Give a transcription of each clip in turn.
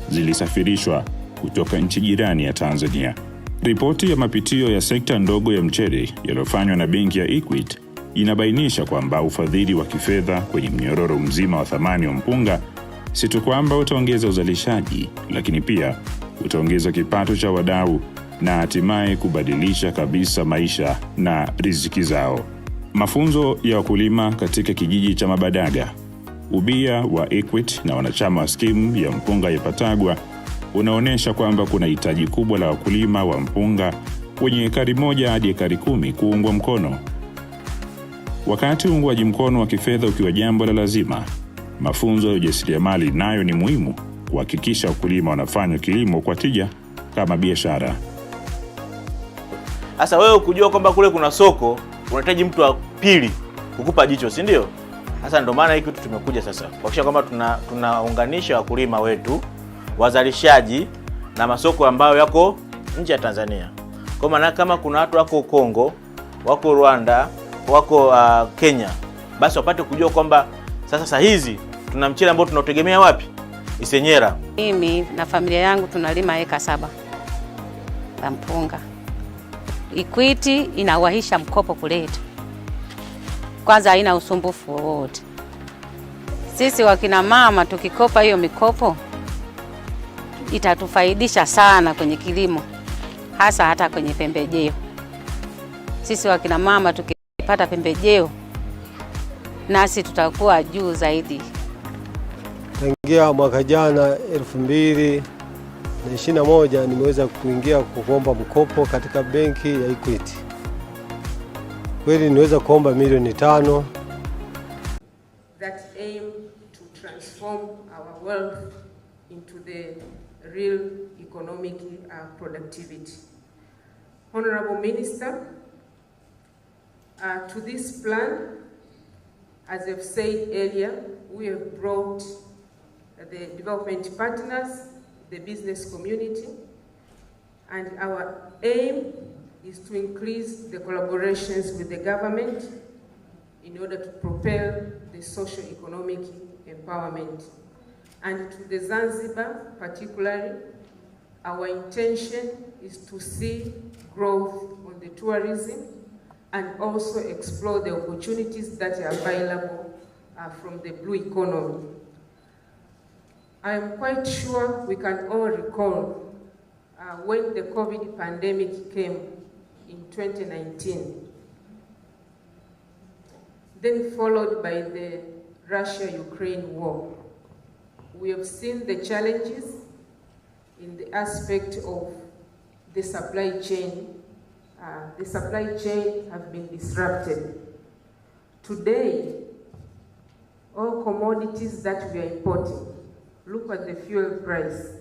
zilisafirishwa kutoka nchi jirani ya Tanzania. Ripoti ya mapitio ya sekta ndogo ya mchele yaliyofanywa na benki ya Equity inabainisha kwamba ufadhili wa kifedha kwenye mnyororo mzima wa thamani wa mpunga si tu kwamba utaongeza uzalishaji, lakini pia utaongeza kipato cha wadau na hatimaye kubadilisha kabisa maisha na riziki zao. Mafunzo ya wakulima katika kijiji cha Mabadaga. Ubia wa Equity na wanachama wa skimu ya mpunga ya Patagwa unaonesha kwamba kuna hitaji kubwa la wakulima wa mpunga wenye ekari 1 hadi ekari 10 kuungwa mkono. Wakati uungwaji mkono wa kifedha ukiwa jambo la lazima, mafunzo ya ujasiriamali nayo ni muhimu kuhakikisha wakulima wanafanya kilimo kwa tija kama biashara. Sasa wewe kujua kwamba kule kuna soko, unahitaji mtu wa pili kukupa jicho, si ndio? Sasa ndio maana hiki kitu tumekuja sasa kuhakikisha kwamba tunaunganisha wakulima wetu, wazalishaji na masoko ambayo yako nje ya Tanzania. Kwa maana kama kuna watu wako Kongo, wako Rwanda, wako Kenya, basi wapate kujua kwamba sasa hizi tuna mchele ambao tunategemea wapi? Isenyera. Mimi na familia yangu tunalima eka 7 za mpunga. Equity inawahisha mkopo kuleta. Kwanza haina usumbufu wowote. Sisi wakina mama tukikopa hiyo mikopo itatufaidisha sana kwenye kilimo, hasa hata kwenye pembejeo. Sisi wakina mama tukipata pembejeo nasi tutakuwa juu zaidi. Tangia mwaka jana 2021 nimeweza kuingia kuomba mkopo katika benki ya Equity. Kweli niweza kuomba milioni 5 that aim to transform our wealth into the real economic productivity. Honorable Minister, to this plan, as I've said earlier, we have brought the development partners, the business community, and our aim is to increase the collaborations with the government in order to propel the socio-economic empowerment. And to the Zanzibar particularly, our intention is to see growth on the tourism and also explore the opportunities that are available from the blue economy. I am quite sure we can all recall when the COVID pandemic came in 2019, then followed by the Russia-Ukraine war. We have seen the challenges in the aspect of the supply chain. The supply chain have been disrupted. Today, all commodities that we are importing, look at the fuel price,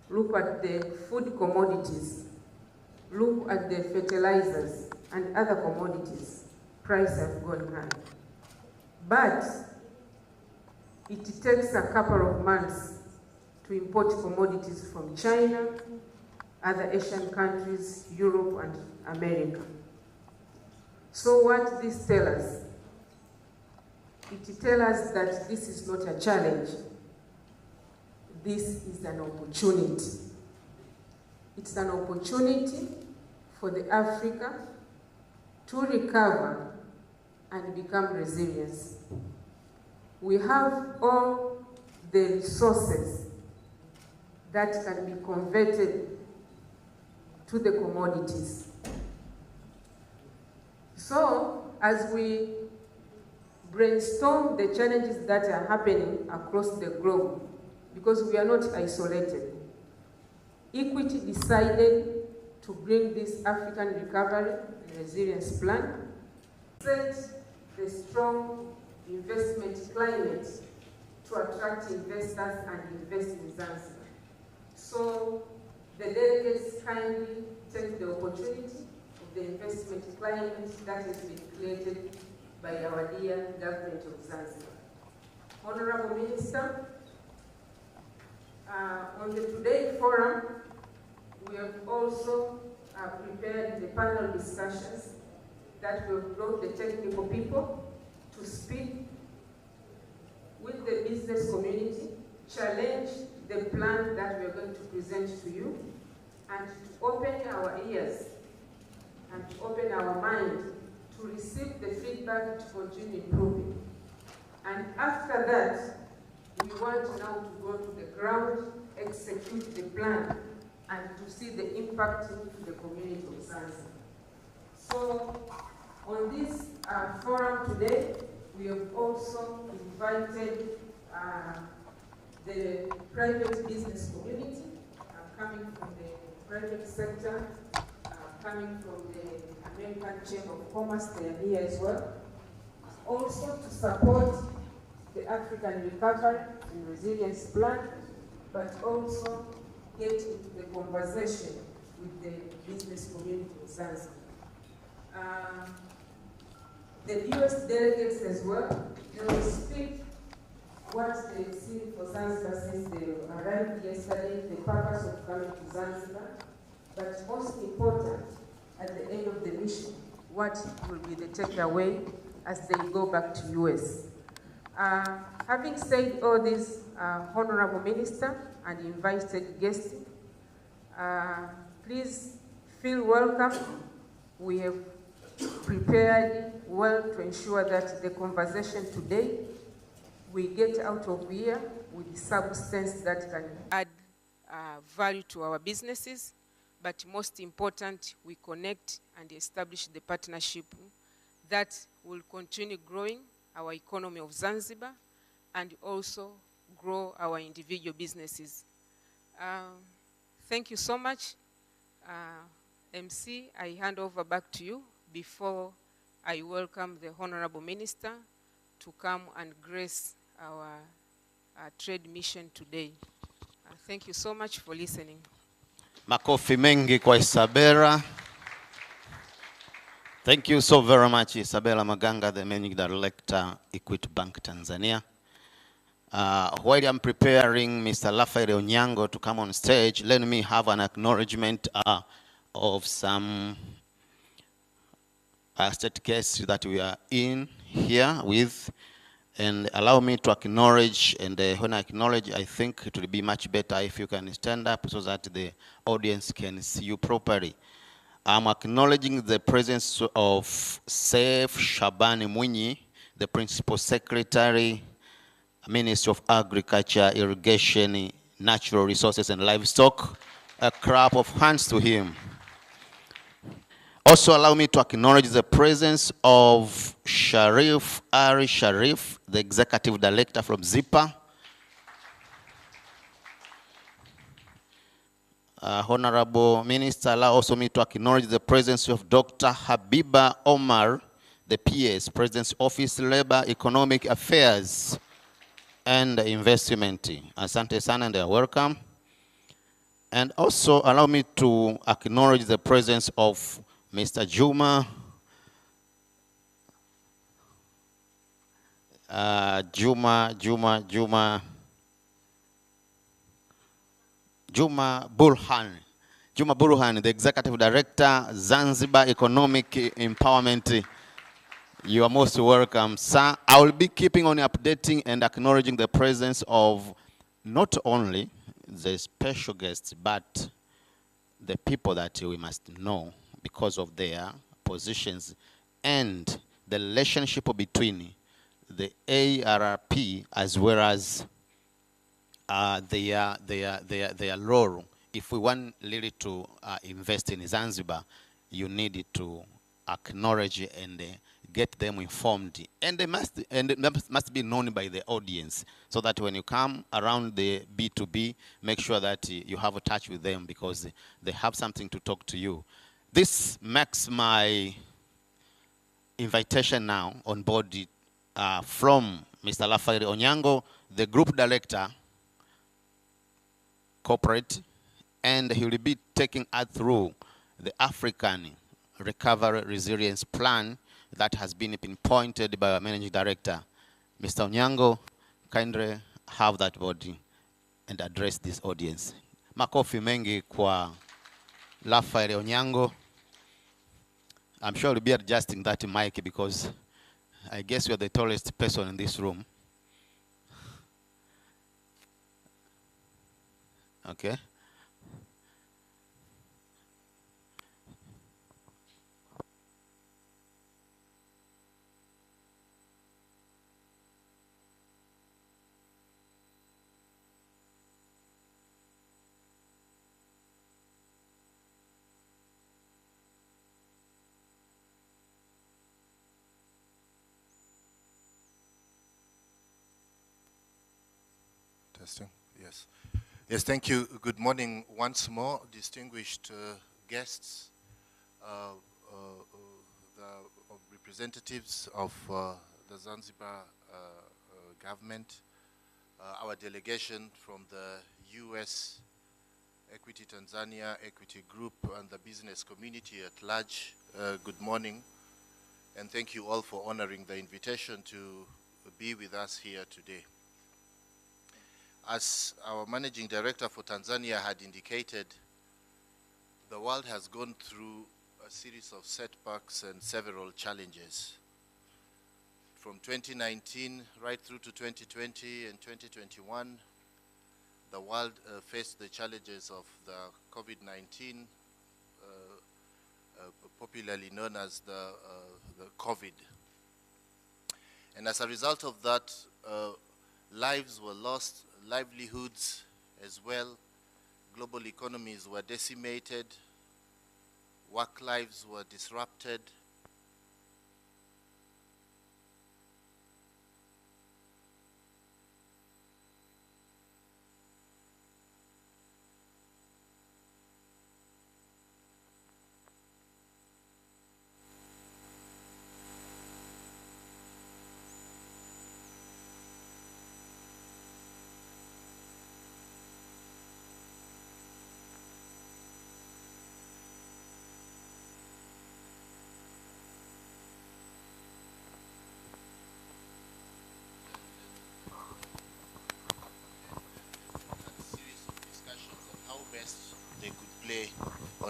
look at the food commodities, look at the fertilizers and other commodities, prices have gone high. But it takes a couple of months to import commodities from China, other Asian countries, Europe and America. So what this tells us? It tells us that this is not a challenge. This is an opportunity. It's an opportunity for the Africa to recover and become resilient. We have all the resources that can be converted to the commodities. So, as we brainstorm the challenges that are happening across the globe, because we are not isolated, Equity decided to bring this African Recovery and Resilience Plan, set the strong investment climate to attract investors and invest in Zanzibar. So the delegates kindly take the opportunity of the investment climate that has been created by our dear government of Zanzibar. Honorable Minister, on the Today Forum, we have also prepared the panel discussions that will brought the technical people to speak with the business community, challenge the plan that we are going to present to you and to open our ears and to open our mind to receive the feedback to continue improving. And after that, we want now to go to the ground, execute the plan, and to see the impact into the community of Zanzibar. So, on this forum today, we have also invited the private business community, coming from the private sector, coming from the American Chamber of Commerce, they are here as well. Also to support the African Recovery and Resilience Plan, but also get into the conversation with the business community of Zanzibar. The US delegates as well, they will speak what they've seen for Zanzibar since they arrived yesterday, the purpose of coming to Zanzibar, but most important, at the end of the mission, what will be the takeaway as they go back to US. Having said all this, Honorable Minister and invited guests, please feel welcome. We have prepared well to ensure that the conversation today we get out of here with substance that can add value to our businesses, but most important, we connect and establish the partnership that will continue growing our economy of Zanzibar and also grow our individual businesses. Thank you so much. MC, I hand over back to you before I welcome the Honorable Minister to come and grace our trade mission today. Thank you so much for listening. Makofi mengi kwa Isabella. Thank you so very much, Isabella Maganga, the Managing Director, Equity Bank Tanzania. While I'm preparing Mr. Rafael Onyango to come on stage, let me have an acknowledgement of some state guests that we are in here with. And allow me to acknowledge, and when I acknowledge, I think it will be much better if you can stand up so that the audience can see you properly. I'm acknowledging the presence of Saif Shabani Mwinyi, the Principal Secretary, Ministry of Agriculture, Irrigation, Natural Resources and Livestock. A clap of hands to him. Also allow me to acknowledge the presence of Sharif Ari Sharif, the Executive Director from ZIPA. Honorable Minister, allow also me to acknowledge the presence of Dr. Habiba Omar, the PS, President's Office, Labor, Economic Affairs, and Investment. Asante sana, and they are welcome. And also allow me to acknowledge the presence of Mr. Juma Burhan. Juma Burhan, the Executive Director, Zanzibar Economic Empowerment. You are most welcome, sir. I will be keeping on updating and acknowledging the presence of not only the special guests, but the people that we must know because of their positions and the relationship between the ARP as well as their role. If we want really to invest in Zanzibar, you need to acknowledge and get them informed, and it must be known by the audience, so that when you come around the B2B, make sure that you have a touch with them because they have something to talk to you. This makes my invitation now on board from Mr. Rafael Onyango, the Group Director, Corporate, and he will be taking us through the African Recovery Resilience Plan that has been pinpointed by our Managing Director. Mr. Onyango, kindly have that body and address this audience. Makofi mengi kwa Rafael Onyango. I'm sure we'll be adjusting that mic because I guess you're the tallest person in this room. Okay. Testing. Yes. Yes, thank you. Good morning once more, distinguished guests, the representatives of the Zanzibar government, our delegation from the U.S. Equity Tanzania, Equity Group, and the business community at large. Good morning, and thank you all for honoring the invitation to be with us here today. As our Managing Director for Tanzania had indicated, the world has gone through a series of setbacks and several challenges. From 2019 right through to 2020 and 2021, the world faced the challenges of the COVID-19, popularly known as the COVID. And as a result of that, lives were lost, livelihoods as well, global economies were decimated, work lives were disrupted,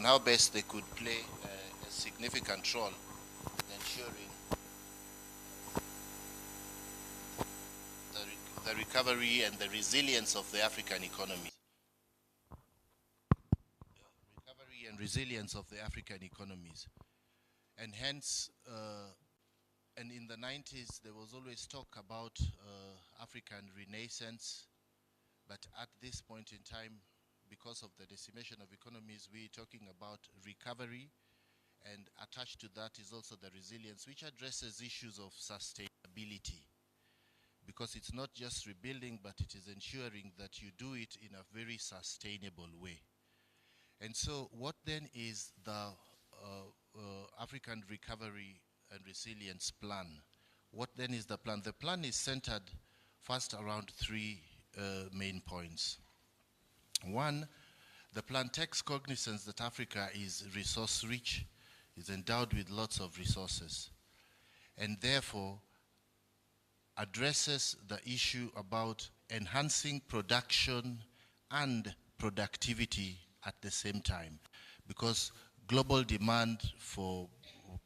how best they could play a significant role in ensuring the recovery and the resilience of the African economy. Recovery and resilience of the African economies. And hence, and in the 90s, there was always talk about African renaissance, but at this point in time, because of the decimation of economies, we're talking about recovery, and attached to that is also the resilience, which addresses issues of sustainability, because it's not just rebuilding, but it is ensuring that you do it in a very sustainable way. And so what then is the African Recovery and Resilience Plan? What then is the plan? The plan is centered first around three main points. One, the plan takes cognizance that Africa is resource rich, is endowed with lots of resources, and therefore addresses the issue about enhancing production and productivity at the same time, because global demand for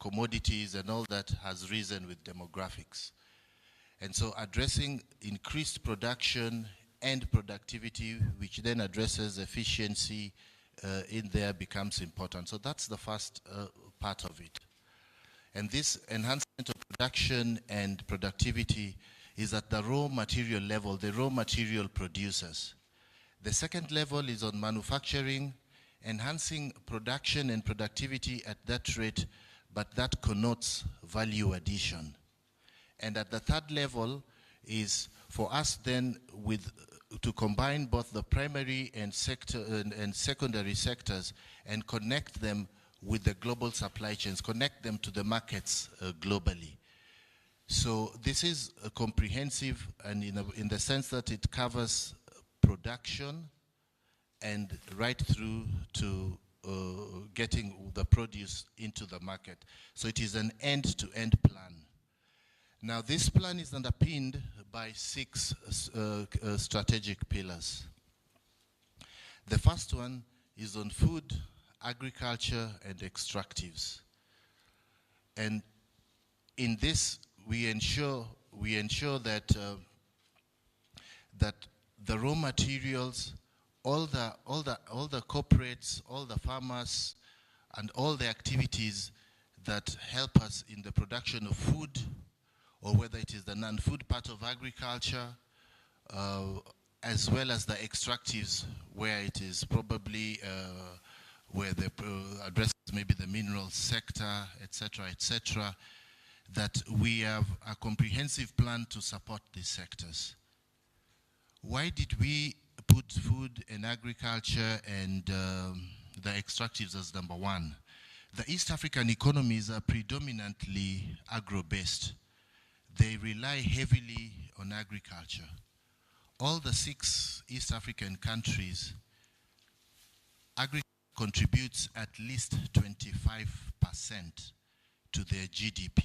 commodities and all that has risen with demographics. And so addressing increased production and productivity, which then addresses efficiency in there, becomes important. So that's the first part of it. And this enhancement of production and productivity is at the raw material level, the raw material producers. The second level is on manufacturing, enhancing production and productivity at that rate, but that connotes value addition. And at the third level is for us then to combine both the primary and secondary sectors and connect them with the global supply chains, connect them to the markets globally. So this is comprehensive, and in the sense that it covers production and right through to getting the produce into the market. So it is an end-to-end plan. Now, this plan is underpinned by 6 strategic pillars. The first one is on food, agriculture, and extractives. And in this, we ensure that that the raw materials all the corporates, all the farmers, and all the activities that help us in the production of food, or whether it is the non-food part of agriculture, as well as the extractives, where it is probably where they address maybe the mineral sector, etc., that we have a comprehensive plan to support these sectors. Why did we put food and agriculture and the extractives as number one? The East African economies are predominantly agro-based. They rely heavily on agriculture. All the 6 East African countries, agriculture contributes at least 25% to their GDP.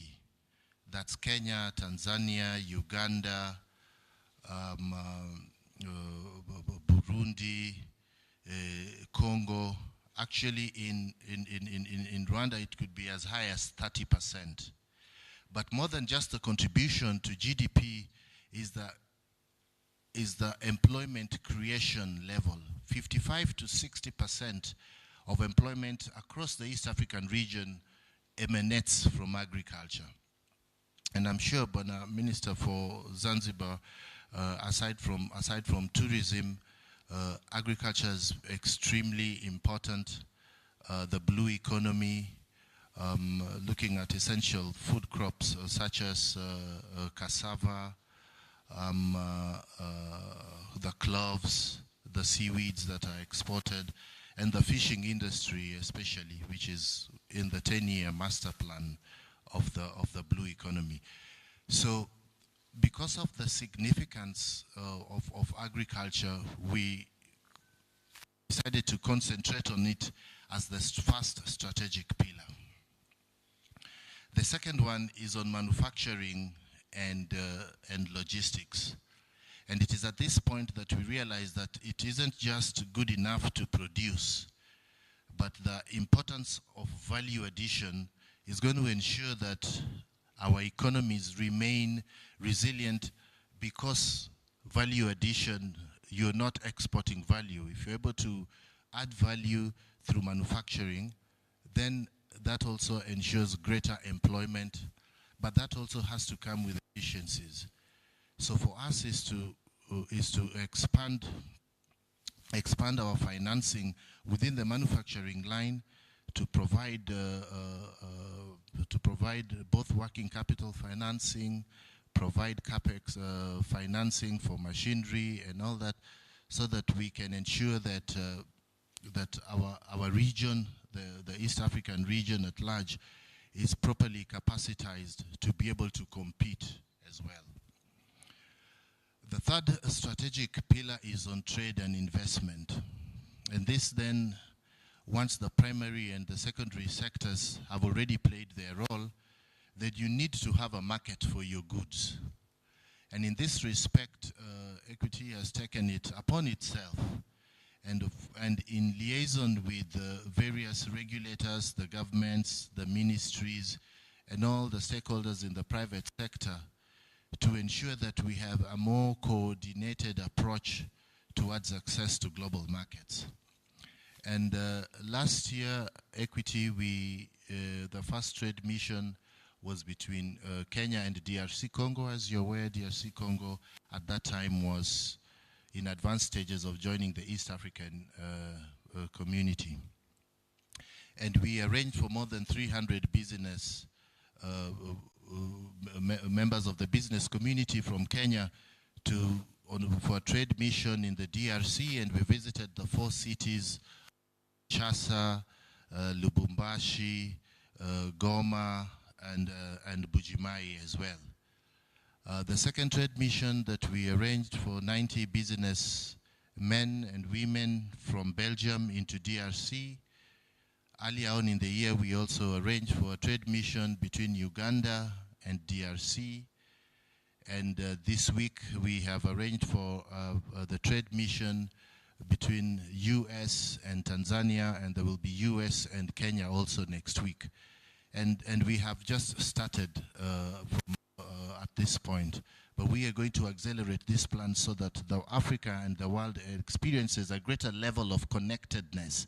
That's Kenya, Tanzania, Uganda, Burundi, Congo. Actually, in Rwanda, it could be as high as 30%. But more than just the contribution to GDP is the employment creation level. 55 to 60% of employment across the East African region emanates from agriculture. And I'm sure, Minister for Zanzibar, aside from tourism, agriculture is extremely important. The blue economy, looking at essential food crops such as cassava, the cloves, the seaweeds that are exported, and the fishing industry especially, which is in the 10-year master plan of the blue economy. So because of the significance of agriculture, we decided to concentrate on it as the first strategic pillar. The second one is on manufacturing and logistics. And it is at this point that we realize that it isn't just good enough to produce, but the importance of value addition is going to ensure that our economies remain resilient, because value addition, you're not exporting value. If you're able to add value through manufacturing, then that also ensures greater employment, but that also has to come with efficiencies. So for us is to expand our financing within the manufacturing line to provide both working capital financing, provide capex financing for machinery and all that, so that we can ensure that that our region, the East African region at large, is properly capacitized to be able to compete as well. The third strategic pillar is on trade and investment. And this then, once the primary and the secondary sectors have already played their role, that you need to have a market for your goods. And in this respect, Equity has taken it upon itself, and in liaison with the various regulators, the governments, the ministries, and all the stakeholders in the private sector, to ensure that we have a more coordinated approach towards access to global markets. And last year, Equity, the first trade mission was between Kenya and DRC Congo. As you're aware, DRC Congo at that time was in advanced stages of joining the East African community. And we arranged for more than 300 business members of the business community from Kenya for a trade mission in the DRC, and we visited the 4 cities, Chasa, Lubumbashi, Goma, and Bujimai as well. The second trade mission that we arranged for 90 business men and women from Belgium into DRC. Earlier on in the year, we also arranged for a trade mission between Uganda and DRC. And this week, we have arranged for the trade mission between US and Tanzania, and there will be US and Kenya also next week. And we have just started from a at this point. But we are going to accelerate this plan so that the Africa and the world experiences a greater level of connectedness,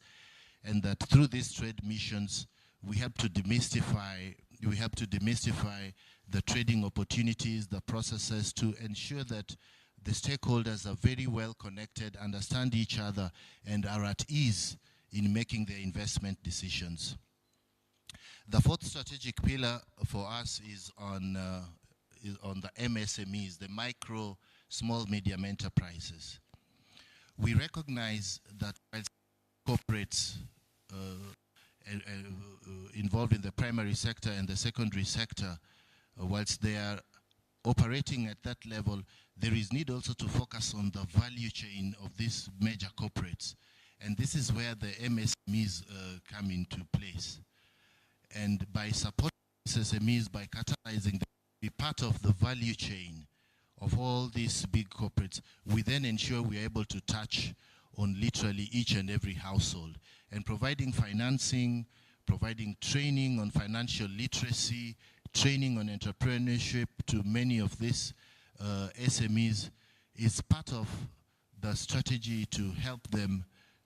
and that through these trade missions, we help to demystify the trading opportunities, the processes, to ensure that the stakeholders are very well connected, understand each other, and are at ease in making their investment decisions. The fourth strategic pillar for us is on the MSMEs, the micro, small, medium enterprises. We recognize that while corporates involved in the primary sector and the secondary sector, whilst they are operating at that level, there is need also to focus on the value chain of these major corporates. And this is where the MSMEs come into place. And by supporting SMEs, by catalyzing them to be part of the value chain of all these big corporates, we then ensure we are able to touch on literally each and every household. And providing financing, providing training on financial literacy, training on entrepreneurship to many of these SMEs is part of the strategy to help them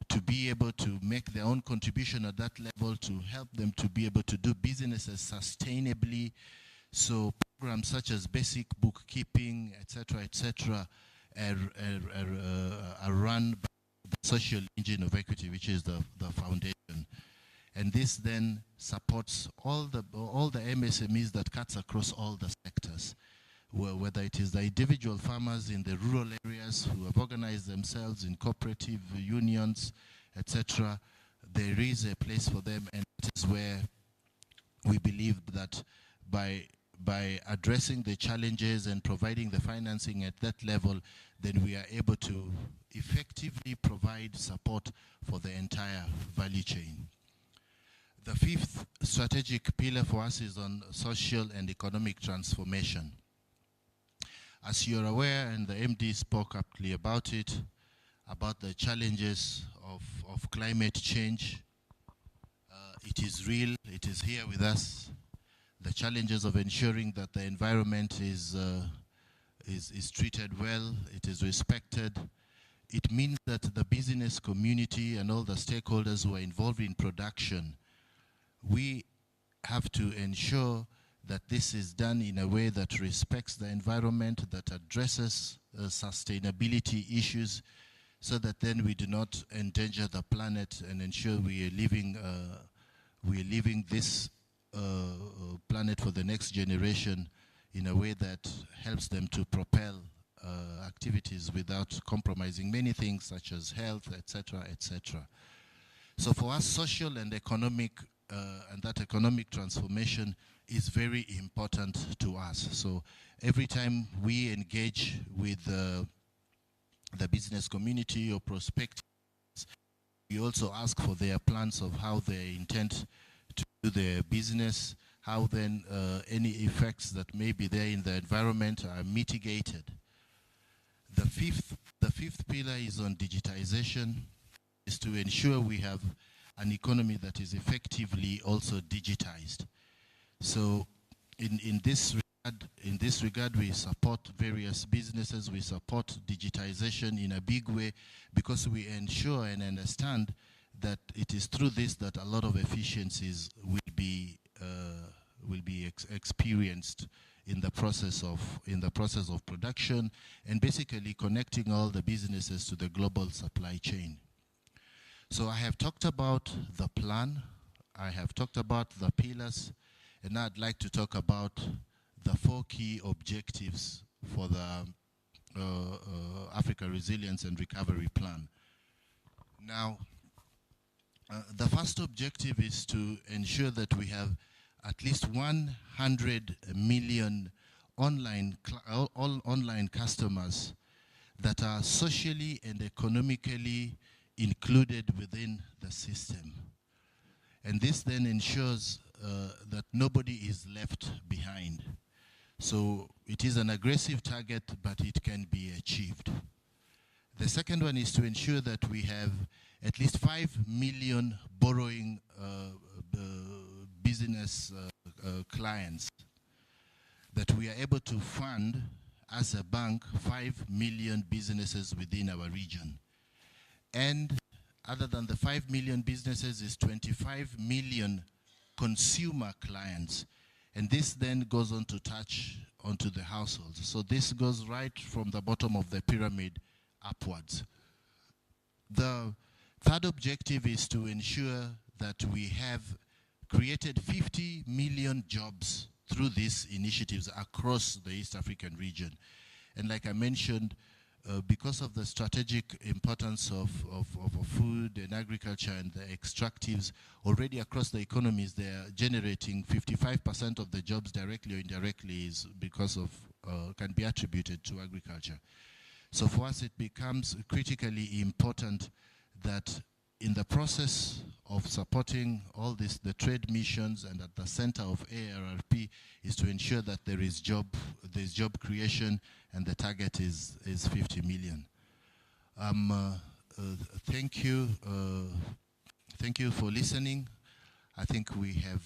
to be able to make their own contribution at that level, to help them to be able to do businesses sustainably. So programs such as basic bookkeeping, etc., are run by the social engine of equity, which is the foundation. And this then supports all the MSMEs that cuts across all the sectors, whether it is the individual farmers in the rural areas who have organized themselves in cooperative unions, etc. There is a place for them, and that is where we believe that by addressing the challenges and providing the financing at that level, then we are able to effectively provide support for the entire value chain. The fifth strategic pillar for us is on social and economic transformation. As you're aware, and the MD spoke aptly about it, about the challenges of climate change. It is real, it is here with us. The challenges of ensuring that the environment is treated well, it is respected. It means that the business community and all the stakeholders who are involved in production, we have to ensure that this is done in a way that respects the environment, that addresses sustainability issues, so that then we do not endanger the planet and ensure we are leaving this planet for the next generation in a way that helps them to propel activities without compromising many things such as health, etc., etc. So for us, social and economic and that economic transformation is very important to us. So every time we engage with the business community or prospects, we also ask for their plans of how they intend to do their business, how then any effects that may be there in the environment are mitigated. The fifth pillar is on digitization, is to ensure we have an economy that is effectively also digitized. So in this regard, we support various businesses, we support digitization in a big way, because we ensure and understand that it is through this that a lot of efficiencies will be experienced in the process of production, and basically connecting all the businesses to the global supply chain. So I have talked about the plan, I have talked about the pillars, and now I'd like to talk about the 4 key objectives for the Africa Resilience and Recovery Plan. Now, the first objective is to ensure that we have at least 100 million online customers that are socially and economically included within the system. And this then ensures that nobody is left behind. So it is an aggressive target, but it can be achieved. The second one is to ensure that we have at least 5 million borrowing business clients. that we are able to fund, as a bank, 5 million businesses within our region. And other than the 5 million businesses is 25 million consumer clients. And this then goes on to touch onto the households. So this goes right from the bottom of the pyramid upwards. The third objective is to ensure that we have created 50 million jobs through these initiatives across the East African region. And like I mentioned, because of the strategic importance of food and agriculture and the extractives, already across the economies, they are generating 55% of the jobs directly or indirectly is because of, can be attributed to agriculture. So for us, it becomes critically important that in the process of supporting all this, the trade missions, and at the center of ARRP is to ensure that there's job creation, and the target is 50 million. Thank you for listening. I think we have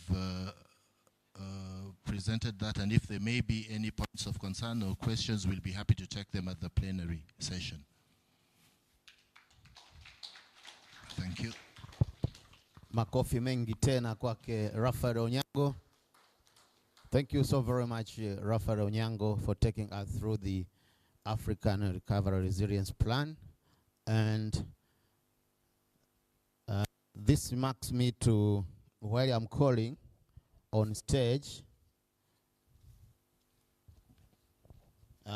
presented that, and if there may be any points of concern or questions, we'll be happy to take them at the plenary session. Thank you. Makofi mengi tena kwake Raphael Onyango. Thank you so very much, Raphael Onyango, for taking us through the African Recovery Resilience Plan. And this marks me to where I'm calling on stage.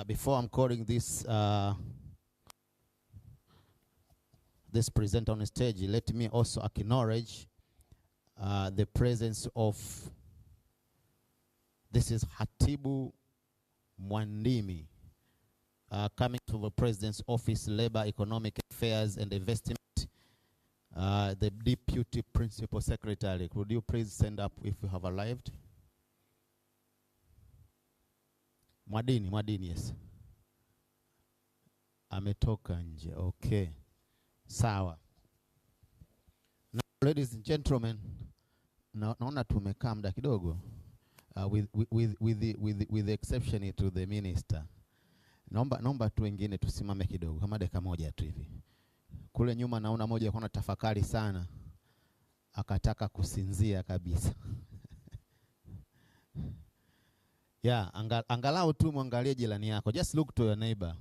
Before I'm calling this this presenter on stage, let me also acknowledge the presence of, this is Hatibu Mwandimi, coming to the President's Office, Labor, Economic Affairs and Investment, the Deputy Principal Secretary. Could you please stand up if you have arrived? Mwadini, yes. Ametoka nje, okay. Sawa. Now, ladies and gentlemen, naona tumekaa muda kidogo, with the exception to the minister. Naomba tu wengine tusimame kidogo kama dakika moja tu hivi. Kule nyuma naona moja kuna tafakari sana, akataka kusinzia kabisa. Yeah, angalau tu mwangalie jirani yako. Just look to your neighbor.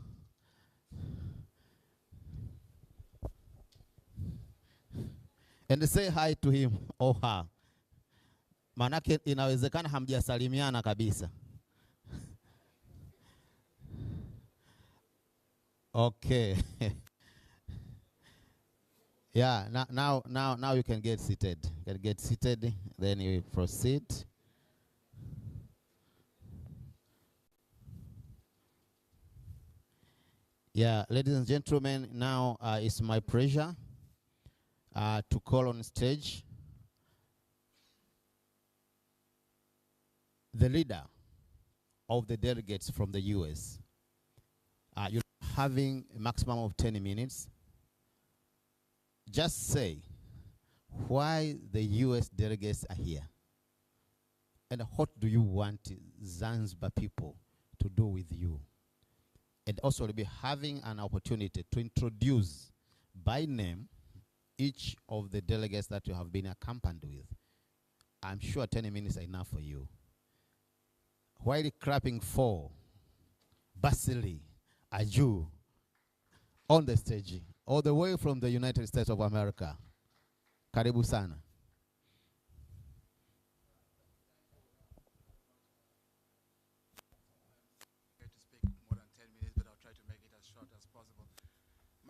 And say hi to him or her. Manake inawezekana hamjasalimiana kabisa. Okay. Yeah, now you can get seated. You can get seated, then you proceed. Yeah, ladies and gentlemen, now it's my pleasure to call on stage the leader of the delegates from the U.S. You're having a maximum of 10 minutes. Just say why the U.S. delegates are here and what do you want Zanzibar people to do with you. And also we'll be having an opportunity to introduce by name each of the delegates that you have been accompanied with. I'm sure 10 minutes are enough for you. While clapping for Basili Aju on the stage, all the way from the United States of America. Karibu sana.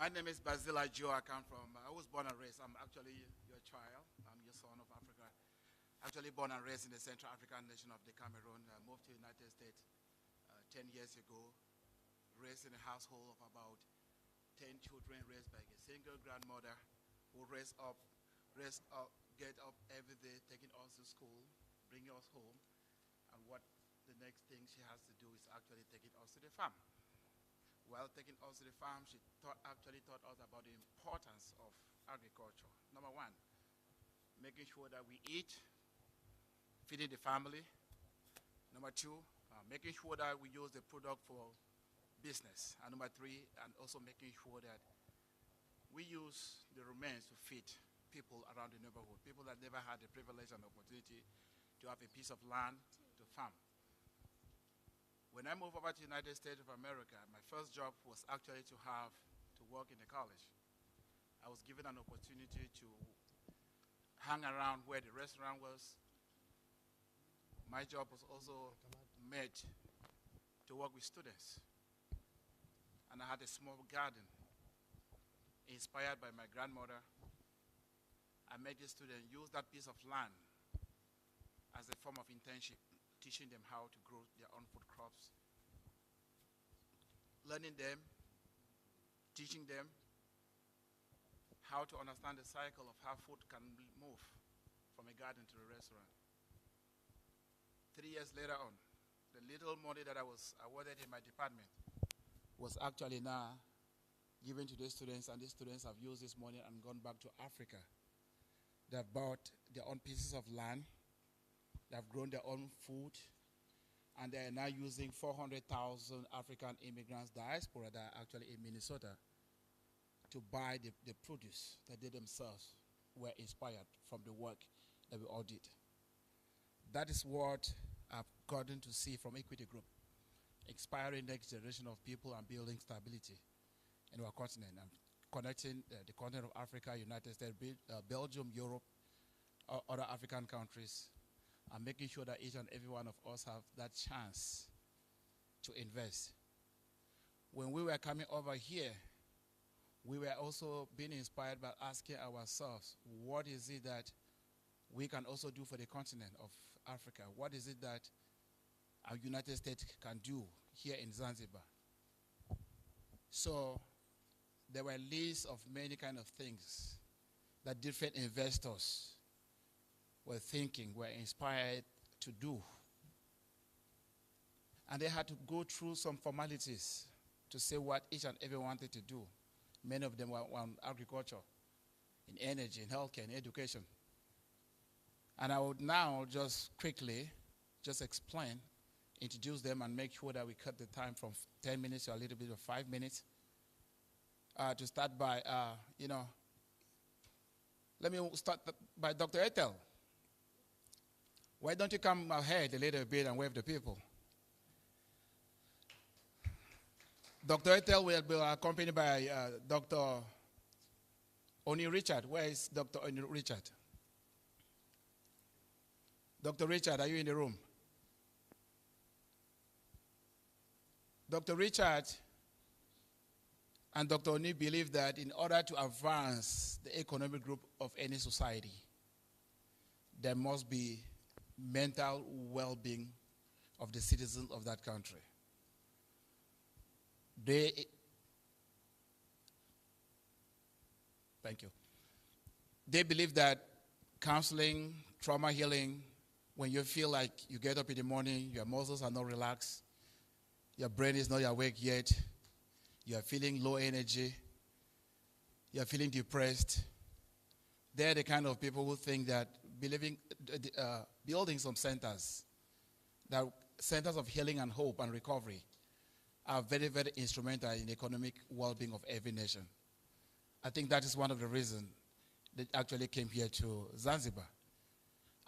My name is Basila Joe. I was born and raised. I'm actually your child. I'm your son of Africa. Actually born and raised in the Central African nation of the Cameroon. I moved to the United States 10 years ago. Raised in a household of about 10 children, raised by a single grandmother who get up every day, taking us to school, bringing us home. And what the next thing she has to do is actually taking us to the farm. While taking us to the farm, she actually taught us about the importance of agriculture. Number one, making sure that we eat, feeding the family. Number two, making sure that we use the product for business. And number three, and also making sure that we use the remains to feed people around the neighborhood, people that never had the privilege and opportunity to have a piece of land to farm. When I moved over to the United States of America, my first job was actually to work in the college. I was given an opportunity to hang around where the restaurant was. My job was also made to work with students. And I had a small garden inspired by my grandmother. I made the students use that piece of land as a form of internship, teaching them how to grow their own food crops, learning them, teaching them how to understand the cycle of how food can move from a garden to a restaurant. 3 years later on, the little money that I was awarded in my department was actually now given to the students, and the students have used this money and gone back to Africa. They have bought their own pieces of land, they have grown their own food, and they are now using 400,000 African immigrants diaspora that are actually in Minnesota to buy the produce that they themselves were inspired from the work that we all did. That is what I've gotten to see from Equity Group, inspiring next generation of people and building stability in our continent, and connecting the continent of Africa, United States, Belgium, Europe, other African countries, and making sure that each and every one of us have that chance to invest. When we were coming over here, we were also being inspired by asking ourselves, what is it that we can also do for the continent of Africa? What is it that our United States can do here in Zanzibar? So there were lists of many kind of things that different investors were thinking, were inspired to do. And they had to go through some formalities to say what each and every wanted to do. Many of them were on agriculture, in energy, in healthcare, in education. And I would now just quickly just explain, introduce them, and make sure that we cut the time from 10 minutes to a little bit of 5 minutes. To start by, let me start by Dr. Ethel. Why don't you come ahead a little bit and wave the people? Dr. Ethel will be accompanied by Dr. Oni Richard. Where is Dr. Oni Richard? Dr. Richard, are you in the room? Dr. Richard and Dr. Oni believe that in order to advance the economic group of any society, there must be mental well-being of the citizens of that country. Thank you. They believe that counseling, trauma healing, when you feel like you get up in the morning, your muscles are not relaxed, your brain is not awake yet, you are feeling low energy, you are feeling depressed, they're the kind of people who think that building some centers, that centers of healing and hope and recovery, are very, very instrumental in the economic well-being of every nation. I think that is one of the reasons they actually came here to Zanzibar.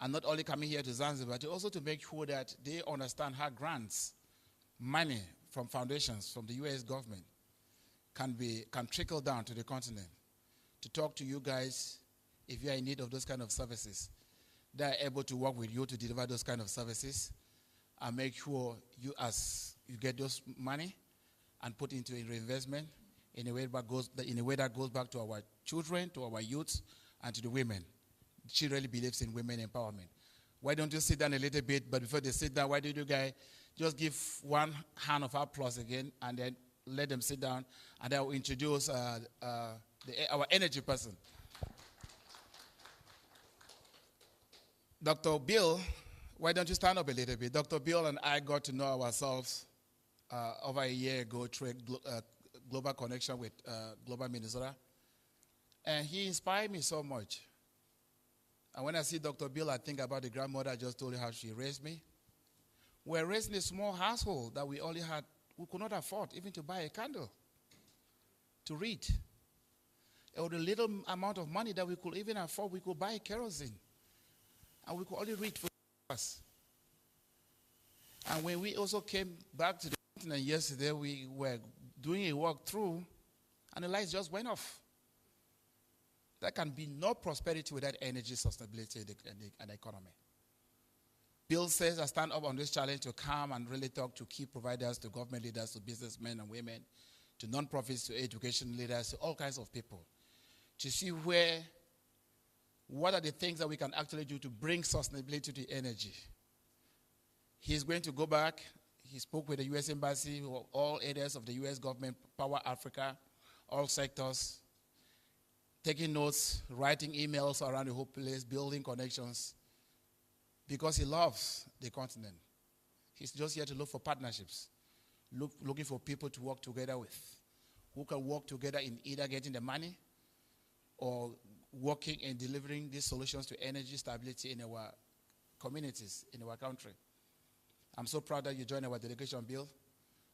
And not only coming here to Zanzibar, but also to make sure that they understand how grants, money from foundations, from the U.S. government, can trickle down to the continent. To talk to you guys, if you are in need of those kind of services, they are able to work with you to deliver those kind of services and make sure you get those money and put into a reinvestment in a way that goes back to our children, to our youths, and to the women. She really believes in women empowerment. Why don't you sit down a little bit, but before they sit down, why don't you guys just give one hand of applause again, and then let them sit down, and I will introduce our energy person. Dr. Bill, why don't you stand up a little bit? Dr. Bill and I got to know ourselves over a year ago through a global connection with Global Minnesota. And he inspired me so much. And when I see Dr. Bill, I think about the grandmother I just told you how she raised me. were raised in a small household that we could not afford even to buy a candle to read. Or the little amount of money that we could even afford, we could buy kerosene. And we could only read for us. And when we also came back to the continent yesterday, we were doing a walkthrough, and the lights just went off. There can be no prosperity without energy sustainability in the economy. Bill says I stand up on this challenge to come and really talk to key providers, to government leaders, to businessmen and women, to non-profits, to education leaders, to all kinds of people, to see what are the things that we can actually do to bring sustainability to energy. He's going to go back. He spoke with the U.S. Embassy, all areas of the U.S. government, Power Africa, all sectors, taking notes, writing emails around the whole place, building connections, because he loves the continent. He's just here to look for partnerships, looking for people to work together with, who can work together in either getting the money or working in delivering these solutions to energy stability in our communities, in our country. I'm so proud that you joined our delegation, Bill,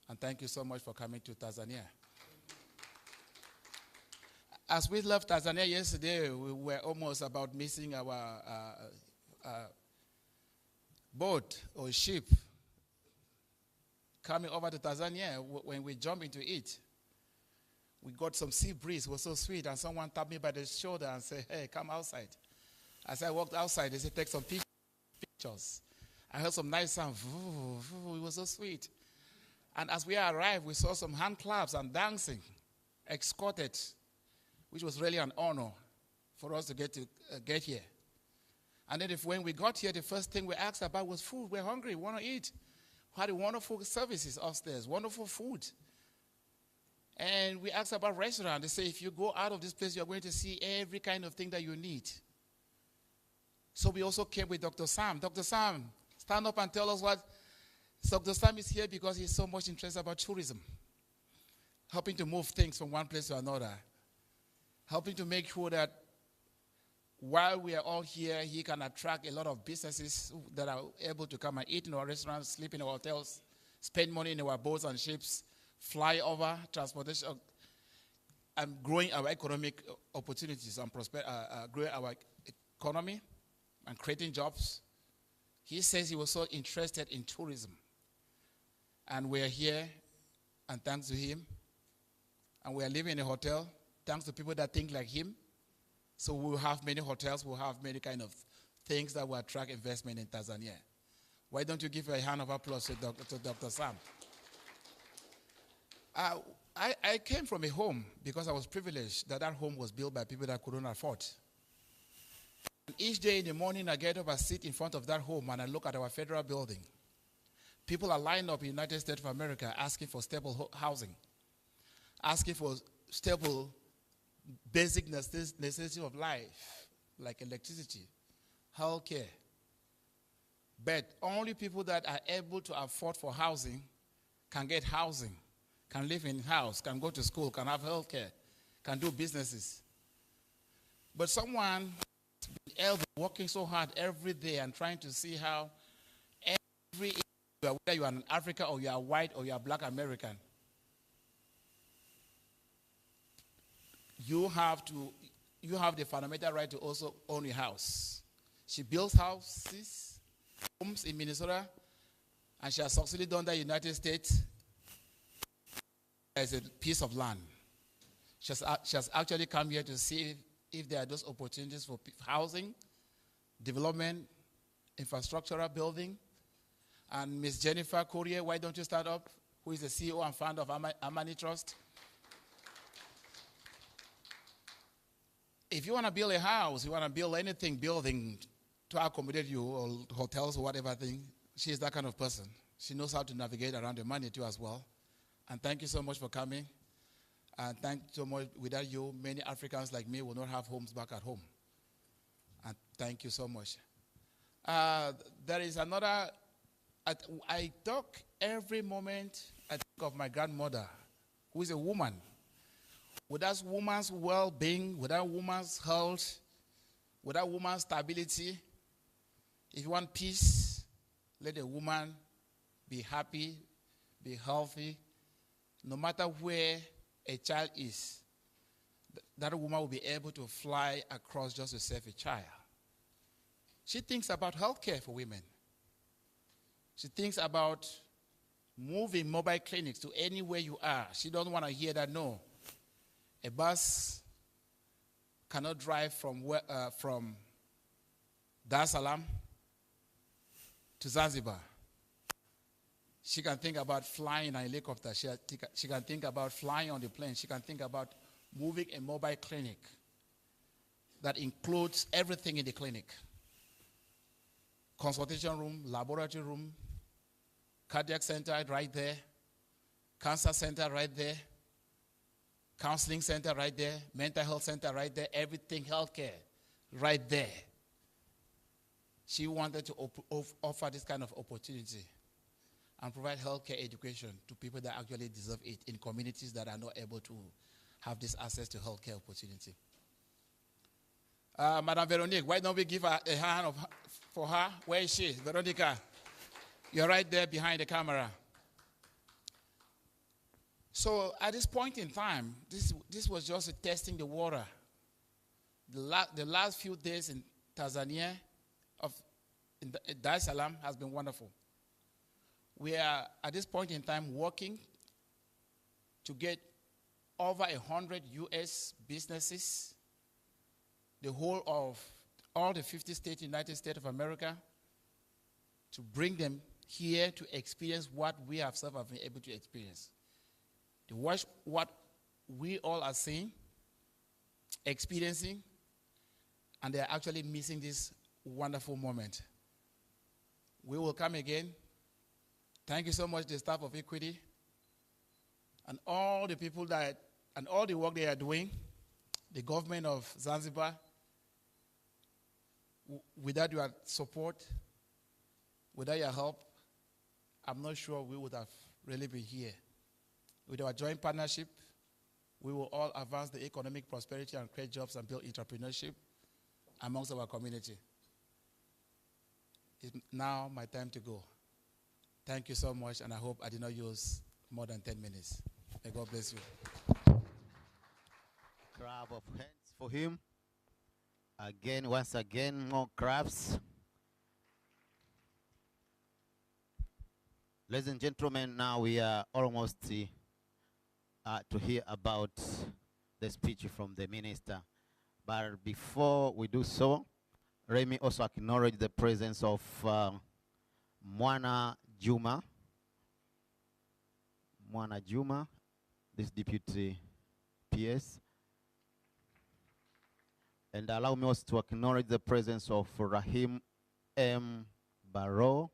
and thank you so much for coming to Tanzania. As we left Tanzania yesterday, we were almost about missing our boat or ship coming over to Tanzania. When we jumped into it, we got some sea breeze. It was so sweet, and someone tapped me by the shoulder and said, "Hey, come outside." As I walked outside, they said, "Take some pictures." I heard some nice sound. It was so sweet. And as we arrived, we saw some hand claps and dancing, escorted, which was really an honor for us to get here. And then when we got here, the first thing we asked about was food. We're hungry. We want to eat. We had wonderful services upstairs, wonderful food. And we asked about restaurant. They say, if you go out of this place, you're going to see every kind of thing that you need. So we also came with Dr. Sam. Dr. Sam, stand up and tell us what. Dr. Sam is here because he's so much interested about tourism, helping to move things from one place to another, helping to make sure that while we are all here, he can attract a lot of businesses that are able to come and eat in our restaurants, sleep in our hotels, spend money in our boats and ships, fly over, transportation, and growing our economic opportunities and growing our economy and creating jobs. He says he was so interested in tourism. And we're here, and thanks to him. And we are living in a hotel, thanks to people that think like him. So we'll have many hotels, we'll have many kind of things that will attract investment in Tanzania. Why don't you give a hand of applause to Dr. Sam? I came from a home because I was privileged that home was built by people that couldn't afford. And each day in the morning, I get up, I sit in front of that home, and I look at our federal building. People are lined up in the United States of America asking for stable housing, asking for stable basic necessity of life, like electricity, health care. But only people that are able to afford for housing can get housing, can live in house, can go to school, can have health care, can do businesses. But someone working so hard every day and trying to see how every issue, whether you are in Africa or you are white or you are black American, you have the fundamental right to also own a house. She builds homes in Minnesota, and she has successfully done that in the United States as a piece of land. She has actually come here to see if there are those opportunities for housing, development, infrastructural building. And Ms. Jennifer Courier, why don't you stand up, who is the CEO and founder of Amani Trust. If you want to build a house, you want to build anything, building to accommodate you, or hotels or whatever thing, she is that kind of person. She knows how to navigate around the money too as well. And thank you so much for coming. And thank you so much. Without you, many Africans like me will not have homes back at home. And thank you so much. There is another, I talk every moment, I think of my grandmother, who is a woman. Without woman's well-being, without woman's health, without woman's stability, if you want peace, let a woman be happy, be healthy. No matter where a child is, that woman will be able to fly across just to save a child. She thinks about healthcare for women. She thinks about moving mobile clinics to anywhere you are. She doesn't want to hear that, no. A bus cannot drive from Dar es Salaam to Zanzibar. She can think about flying in a helicopter. She can think about flying on the plane. She can think about moving a mobile clinic that includes everything in the clinic. Consultation room, laboratory room, cardiac center right there, cancer center right there, counseling center right there, mental health center right there, everything healthcare right there. She wanted to offer this kind of opportunity and provide healthcare education to people that actually deserve it in communities that are not able to have this access to healthcare opportunity. Madam Veronique, why don't we give her a hand for her? Where is she? Veronica, you're right there behind the camera. So at this point in time, this was just testing the water. The last few days in Tanzania, in Dar es Salaam, has been wonderful. We are at this point in time working to get over 100 U.S. businesses, the whole of all the 50 states, United States of America, to bring them here to experience what we ourselves have been able to experience. To watch what we all are seeing, experiencing, and they are actually missing this wonderful moment. We will come again. Thank you so much, the staff of Equity, and all the people and all the work they are doing, the government of Zanzibar. Without your support, without your help, I'm not sure we would have really been here. With our joint partnership, we will all advance the economic prosperity and create jobs and build entrepreneurship amongst our community. It's now my time to go. Thank you so much, and I hope I did not use more than 10 minutes. May God bless you. Clap of hands for him. Again, once again, more claps. Ladies and gentlemen, now we are almost to hear about the speech from the minister. But before we do so, let me also acknowledge the presence of Mwana Juma. Mwana Juma, this deputy PS. And allow me also to acknowledge the presence of Rahim M. Barrow,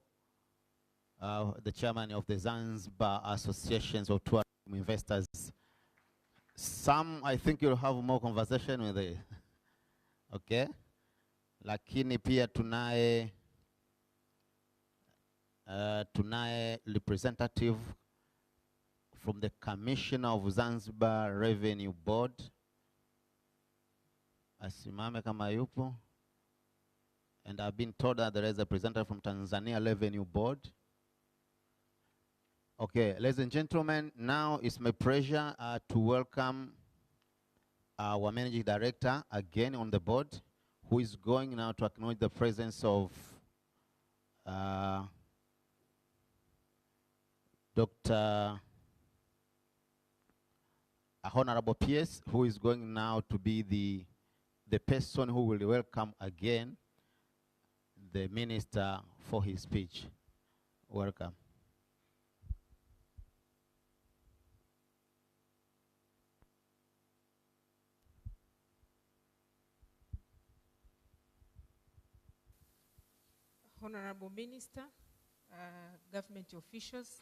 the chairman of the Zanzibar Associations of Tourism Investors. Some, I think you'll have more conversation with it. Okay? Lakini pia tunaye representative from the Commissioner of Zanzibar Revenue Board. Asimame kama yupo. And I've been told that there is a representative from Tanzania Revenue Board. Okay, ladies and gentlemen, now it's my pleasure to welcome our managing director again on the board, who is going now to acknowledge the presence of Dr. Honorable PS, who is going now to be the person who will welcome again the minister for his speech. Welcome. Honorable Minister, government officials,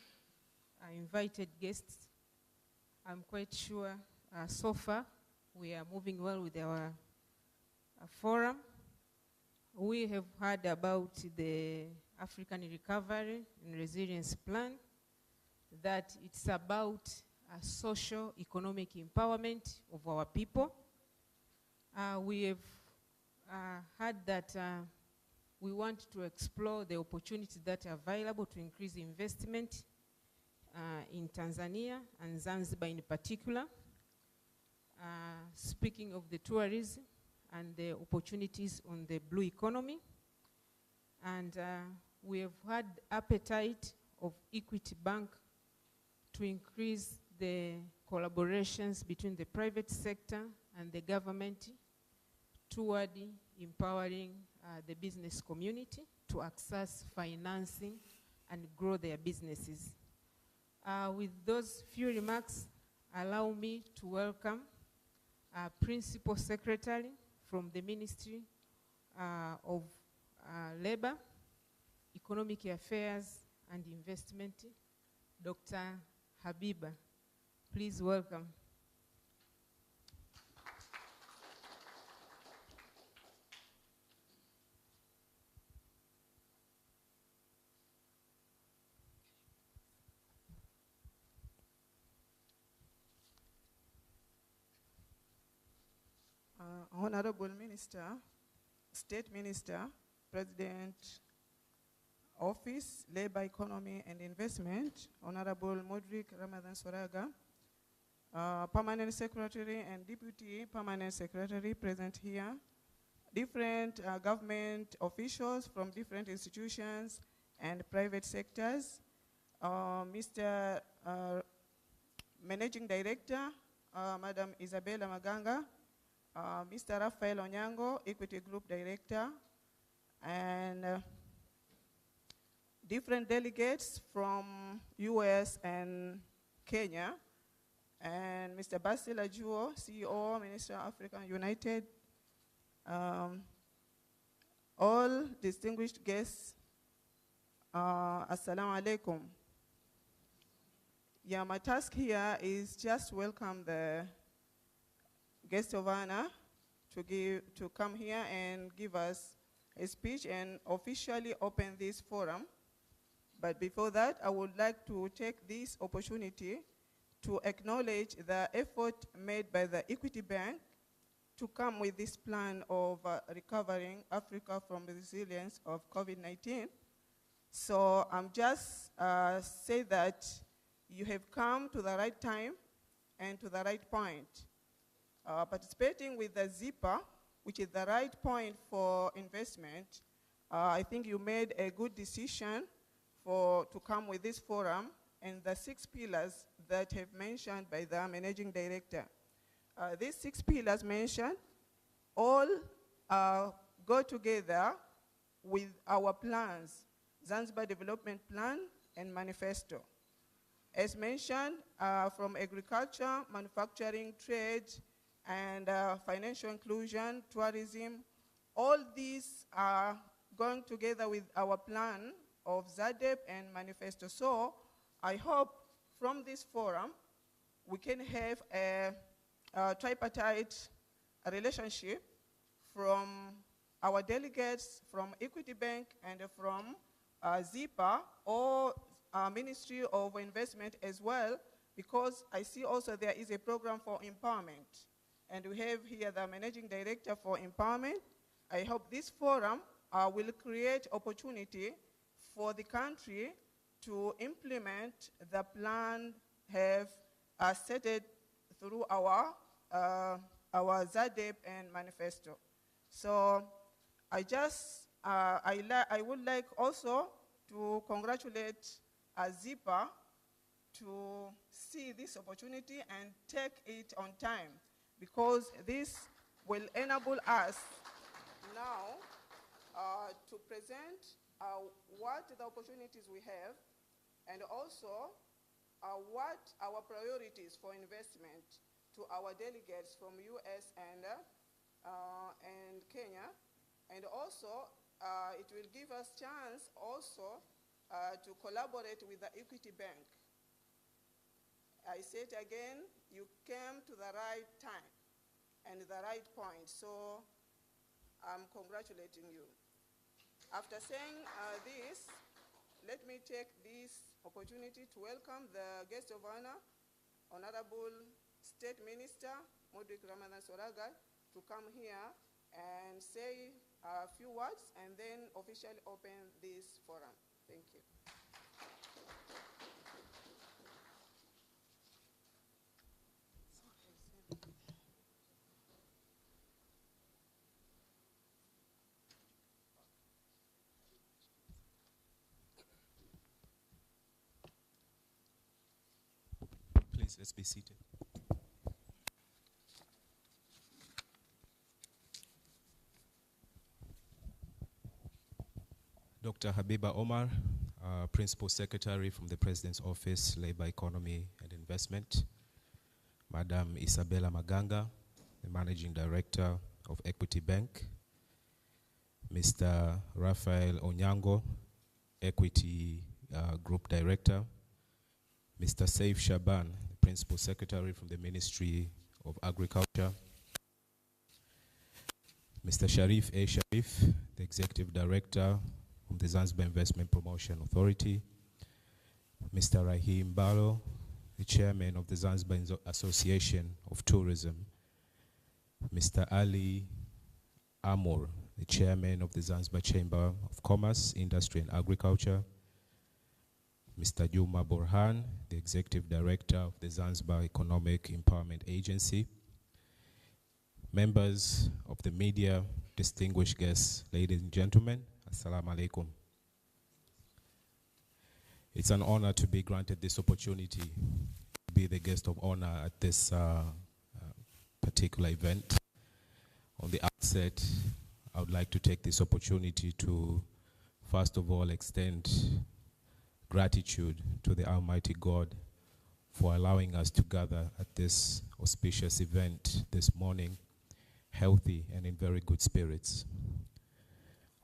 invited guests, I'm quite sure so far we are moving well with our forum. We have heard about the African Recovery and Resilience Plan, that it's about a social economic empowerment of our people. We have heard that we want to explore the opportunities that are available to increase investment in Tanzania and Zanzibar in particular. Speaking of the tourism and the opportunities on the blue economy. And we have had appetite of Equity Bank to increase the collaborations between the private sector and the government toward empowering the business community to access financing and grow their businesses. With those few remarks, allow me to welcome our Principal Secretary from the Ministry of Labor, Economic Affairs and Investment, Dr. Habiba. Please welcome. Honorable Minister, State Minister, President, Office, Labor, Economy and Investment, Honorable Modric Ramadan Soraga, Permanent Secretary and Deputy Permanent Secretary present here, different government officials from different institutions and private sectors, Mr. Managing Director, Madam Isabella Maganga, Mr. Rafael Onyango, Equity Group Director, and different delegates from US and Kenya, and Mr. Basil Ajuo, CEO, Ministerial African United, all distinguished guests, Assalamu alaikum. Yeah, my task here is just welcome the guest of honor to come here and give us a speech and officially open this forum. But before that, I would like to take this opportunity to acknowledge the effort made by the Equity Bank to come with this plan of recovering Africa from the resilience of COVID-19. So I'm just say that you have come to the right time and to the right point. Participating with the ZIPA, which is the right point for investment, I think you made a good decision to come with this forum and the 6 pillars that have mentioned by the Managing Director. These 6 pillars mentioned all go together with our plans, Zanzibar Development Plan and Manifesto. As mentioned, from agriculture, manufacturing, trade, and financial inclusion, tourism, all these are going together with our plan of ZADEP and Manifesto. So I hope from this forum we can have a tripartite relationship from our delegates from Equity Bank and from ZIPA or Ministry of Investment as well, because I see also there is a program for empowerment. And we have here the Managing Director for Empowerment. I hope this forum will create opportunity for the country to implement the plan have set it through our ZADEP and Manifesto. So I would like also to congratulate ZIPA to see this opportunity and take it on time, because this will enable us now to present what the opportunities we have and also what our priorities for investment to our delegates from US and Kenya. And also it will give us chance also to collaborate with the Equity Bank. I say it again, you came to the right time and the right point, so I'm congratulating you. After saying this, let me take this opportunity to welcome the guest of honor, Honorable State Minister Modric Ramadan Soraga, to come here and say a few words and then officially open this forum. Thank you. Please, let's be seated. Dr. Habiba Omar, Principal Secretary from the President's Office, Labor, Economy and Investment. Madam Isabella Maganga, the Managing Director of Equity Bank. Mr. Rafael Onyango, Equity Group Director. Mr. Saif Shaban, the Principal Secretary from the Ministry of Agriculture. Mr. Sharif A. Sharif, the Executive Director from the Zanzibar Investment Promotion Authority. Mr. Rahim Balo, the Chairman of the Zanzibar Association of Tourism. Mr. Ali Amor, the Chairman of the Zanzibar Chamber of Commerce, Industry and Agriculture. Mr. Juma Borhan, the Executive Director of the Zanzibar Economic Empowerment Agency. Members of the media, distinguished guests, ladies and gentlemen, Assalamu alaikum. It's an honor to be granted this opportunity to be the guest of honor at this particular event. On the outset, I would like to take this opportunity to, first of all, extend gratitude to the Almighty God for allowing us to gather at this auspicious event this morning, healthy and in very good spirits.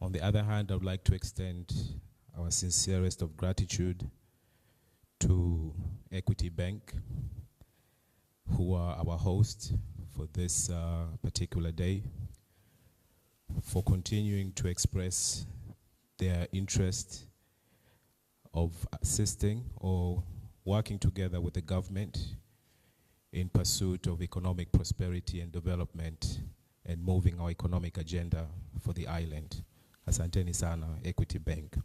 On the other hand, I would like to extend our sincerest of gratitude to Equity Bank, who are our hosts for this particular day, for continuing to express their interest of assisting or working together with the government in pursuit of economic prosperity and development and moving our economic agenda for the island. Asanteni sana, Equity Bank.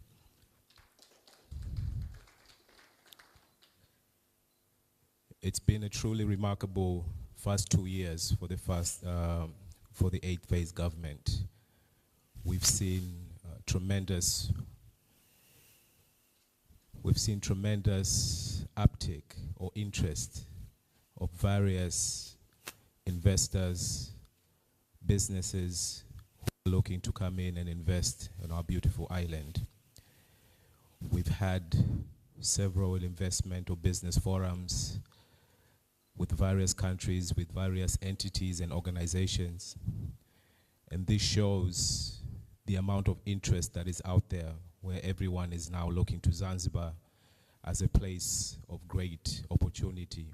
It's been a truly remarkable first 2 years for the for the 8th phase government. We've seen tremendous uptick or interest of various investors, businesses who are looking to come in and invest in our beautiful island. We've had several investment or business forums with various countries, with various entities and organizations. And this shows the amount of interest that is out there, where everyone is now looking to Zanzibar as a place of great opportunity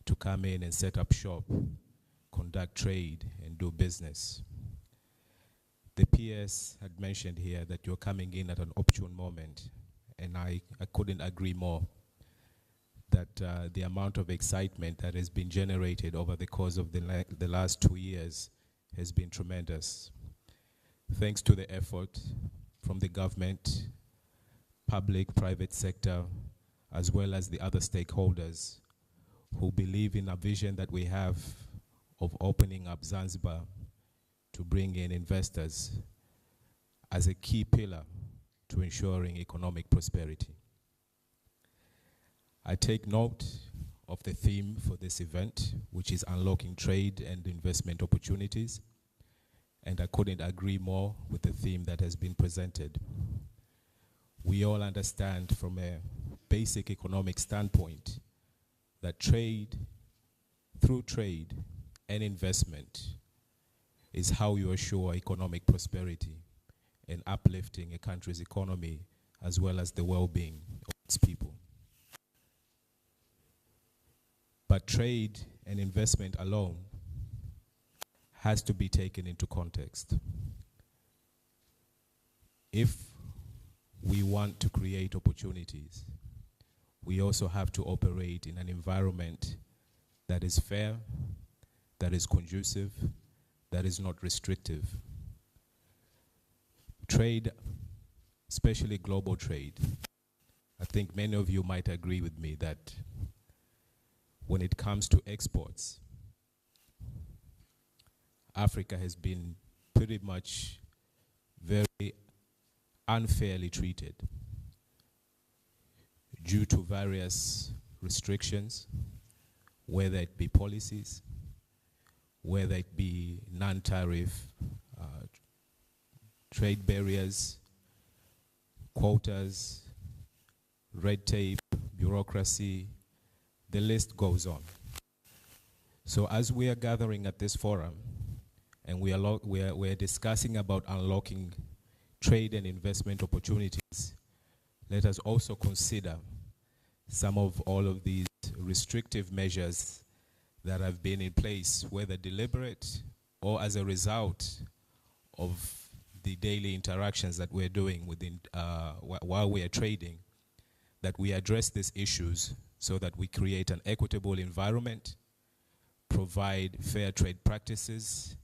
to come in and set up shop, conduct trade, and do business. The PS had mentioned here that you're coming in at an opportune moment, and I couldn't agree more that the amount of excitement that has been generated over the course of the last 2 years has been tremendous. Thanks to the effort from the government, public, private sector, as well as the other stakeholders who believe in a vision that we have of opening up Zanzibar to bring in investors as a key pillar to ensuring economic prosperity. I take note of the theme for this event, which is unlocking trade and investment opportunities, and I couldn't agree more with the theme that has been presented. We all understand from a basic economic standpoint that through trade and investment, is how you assure economic prosperity and uplifting a country's economy as well as the well-being of its people. But trade and investment alone has to be taken into context. If we want to create opportunities, we also have to operate in an environment that is fair, that is conducive, that is not restrictive. Trade, especially global trade, I think many of you might agree with me that when it comes to exports, Africa has been pretty much very unfairly treated due to various restrictions, whether it be policies, whether it be non-tariff trade barriers, quotas, red tape, bureaucracy, the list goes on. So as we are gathering at this forum, and we are discussing about unlocking trade and investment opportunities, let us also consider some of all of these restrictive measures that have been in place, whether deliberate or as a result of the daily interactions that we're doing within while we are trading, that we address these issues so that we create an equitable environment, provide fair trade practices,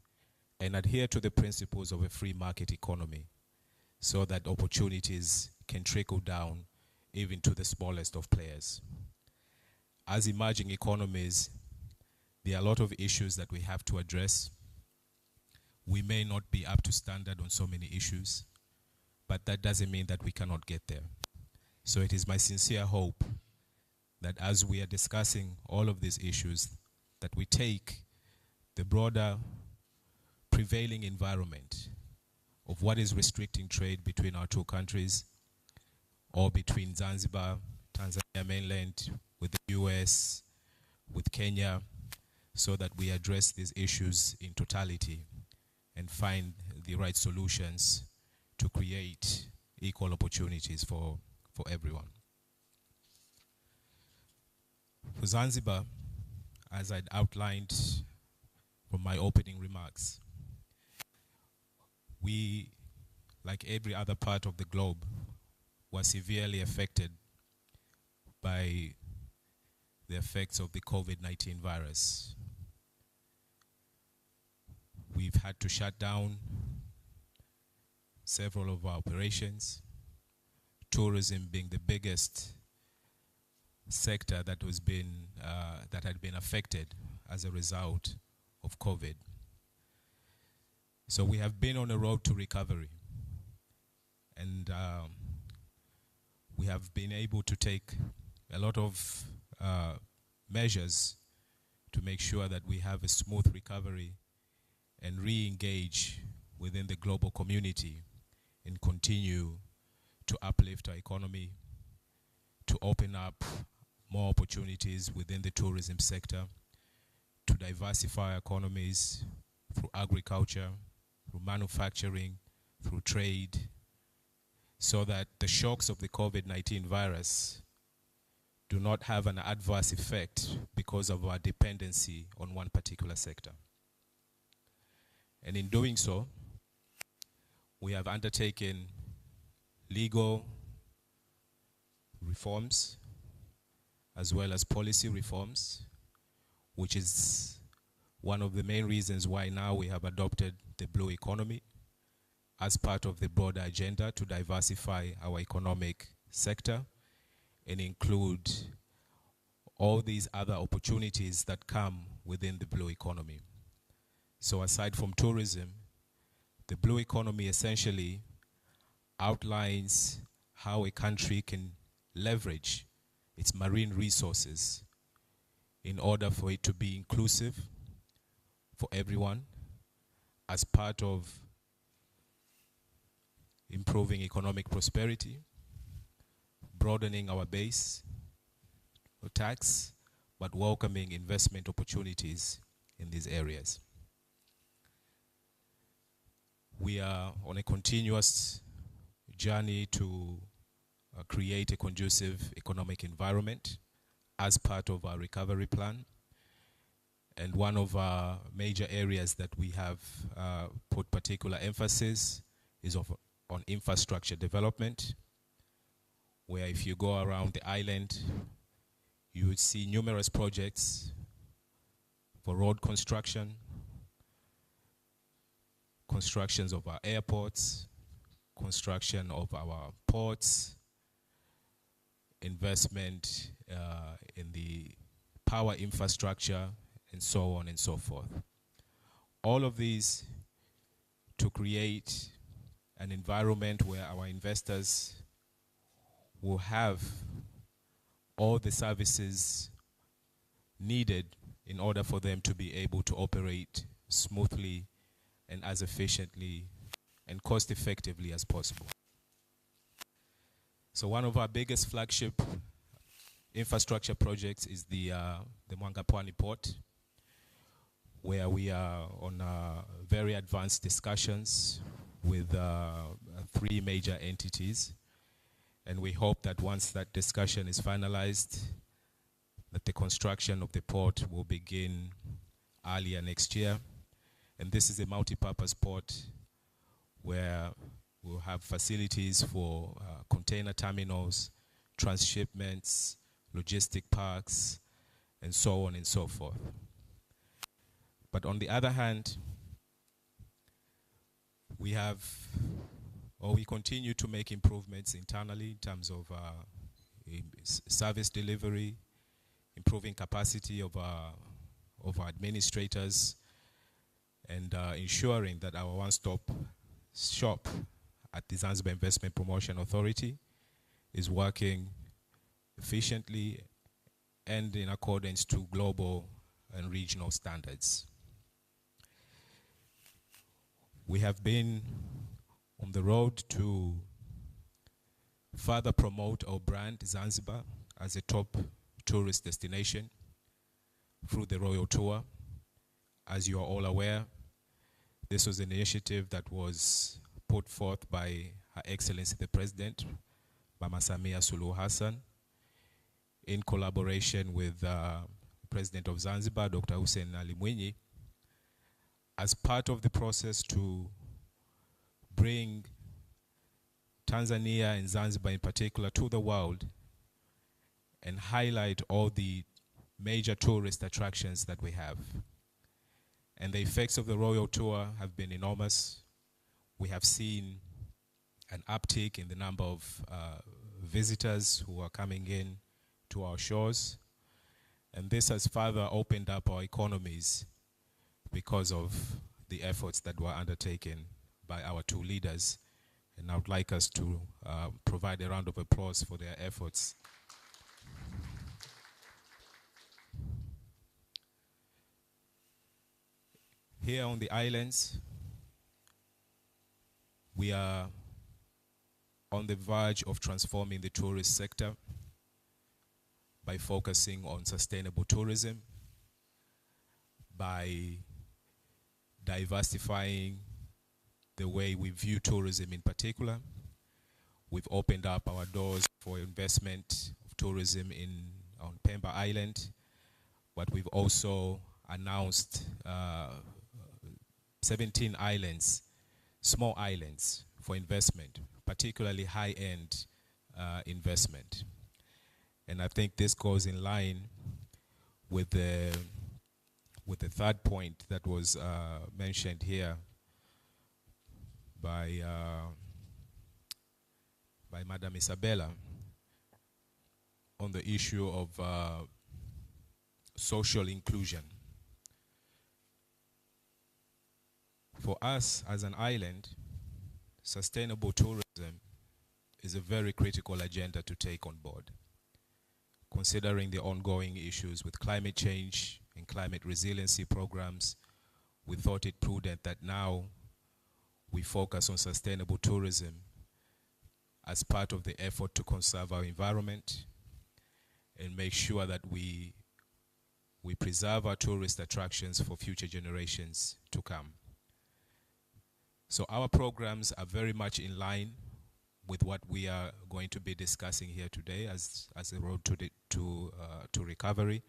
and adhere to the principles of a free market economy so that opportunities can trickle down even to the smallest of players. As emerging economies, there are a lot of issues that we have to address. We may not be up to standard on so many issues, but that doesn't mean that we cannot get there. So it is my sincere hope that as we are discussing all of these issues, that we take the broader prevailing environment of what is restricting trade between our two countries, or between Zanzibar, Tanzania mainland, with the US, with Kenya, so that we address these issues in totality and find the right solutions to create equal opportunities for everyone. For Zanzibar, as I'd outlined from my opening remarks, we, like every other part of the globe, were severely affected by the effects of the COVID-19 virus. We've had to shut down several of our operations, tourism being the biggest sector that had been affected as a result of COVID. So we have been on a road to recovery, and we have been able to take a lot of measures to make sure that we have a smooth recovery and re-engage within the global community and continue to uplift our economy, to open up more opportunities within the tourism sector, to diversify our economies through agriculture, through manufacturing, through trade, so that the shocks of the COVID-19 virus do not have an adverse effect because of our dependency on one particular sector. And in doing so, we have undertaken legal reforms as well as policy reforms, which is one of the main reasons why now we have adopted the blue economy as part of the broader agenda to diversify our economic sector and include all these other opportunities that come within the blue economy. So aside from tourism, the blue economy essentially outlines how a country can leverage its marine resources in order for it to be inclusive for everyone as part of improving economic prosperity, broadening our base for tax, but welcoming investment opportunities in these areas. We are on a continuous journey to create a conducive economic environment as part of our recovery plan. And one of our major areas that we have put particular emphasis is on infrastructure development, where if you go around the island, you would see numerous projects for road construction, constructions of our airports, construction of our ports, investment in the power infrastructure, and so on and so forth. All of these to create an environment where our investors will have all the services needed in order for them to be able to operate smoothly and as efficiently and cost effectively as possible. So one of our biggest flagship infrastructure projects is the Mwangapwani Port, where we are on very advanced discussions with 3 major entities. And we hope that once that discussion is finalized, that the construction of the port will begin earlier next year. And this is a multi-purpose port where we'll have facilities for container terminals, transshipments, logistic parks, and so on and so forth. But on the other hand, we continue to make improvements internally in terms of service delivery, improving capacity of our administrators, and ensuring that our one-stop shop at the Zanzibar Investment Promotion Authority is working efficiently and in accordance to global and regional standards. We have been on the road to further promote our brand Zanzibar as a top tourist destination through the Royal Tour. As you are all aware, this was an initiative that was put forth by Her Excellency the President, Mama Samia Suluhu Hassan, in collaboration with President of Zanzibar, Dr. Hussein Ali Mwinyi, as part of the process to bring Tanzania and Zanzibar in particular to the world and highlight all the major tourist attractions that we have. And the effects of the Royal Tour have been enormous. We have seen an uptick in the number of visitors who are coming in to our shores. And this has further opened up our economies because of the efforts that were undertaken by our 2 leaders. And I would like us to provide a round of applause for their efforts. Here on the islands, we are on the verge of transforming the tourist sector by focusing on sustainable tourism, by diversifying the way we view tourism in particular. We've opened up our doors for investment of tourism on Pemba Island, but we've also announced 17 islands, small islands for investment, particularly high-end investment. And I think this goes in line with the third point that was mentioned here by Madam Isabella on the issue of social inclusion. For us as an island, sustainable tourism is a very critical agenda to take on board. Considering the ongoing issues with climate change and climate resiliency programs, we thought it prudent that now we focus on sustainable tourism as part of the effort to conserve our environment and make sure that we preserve our tourist attractions for future generations to come. So our programs are very much in line with what we are going to be discussing here today as a road to recovery.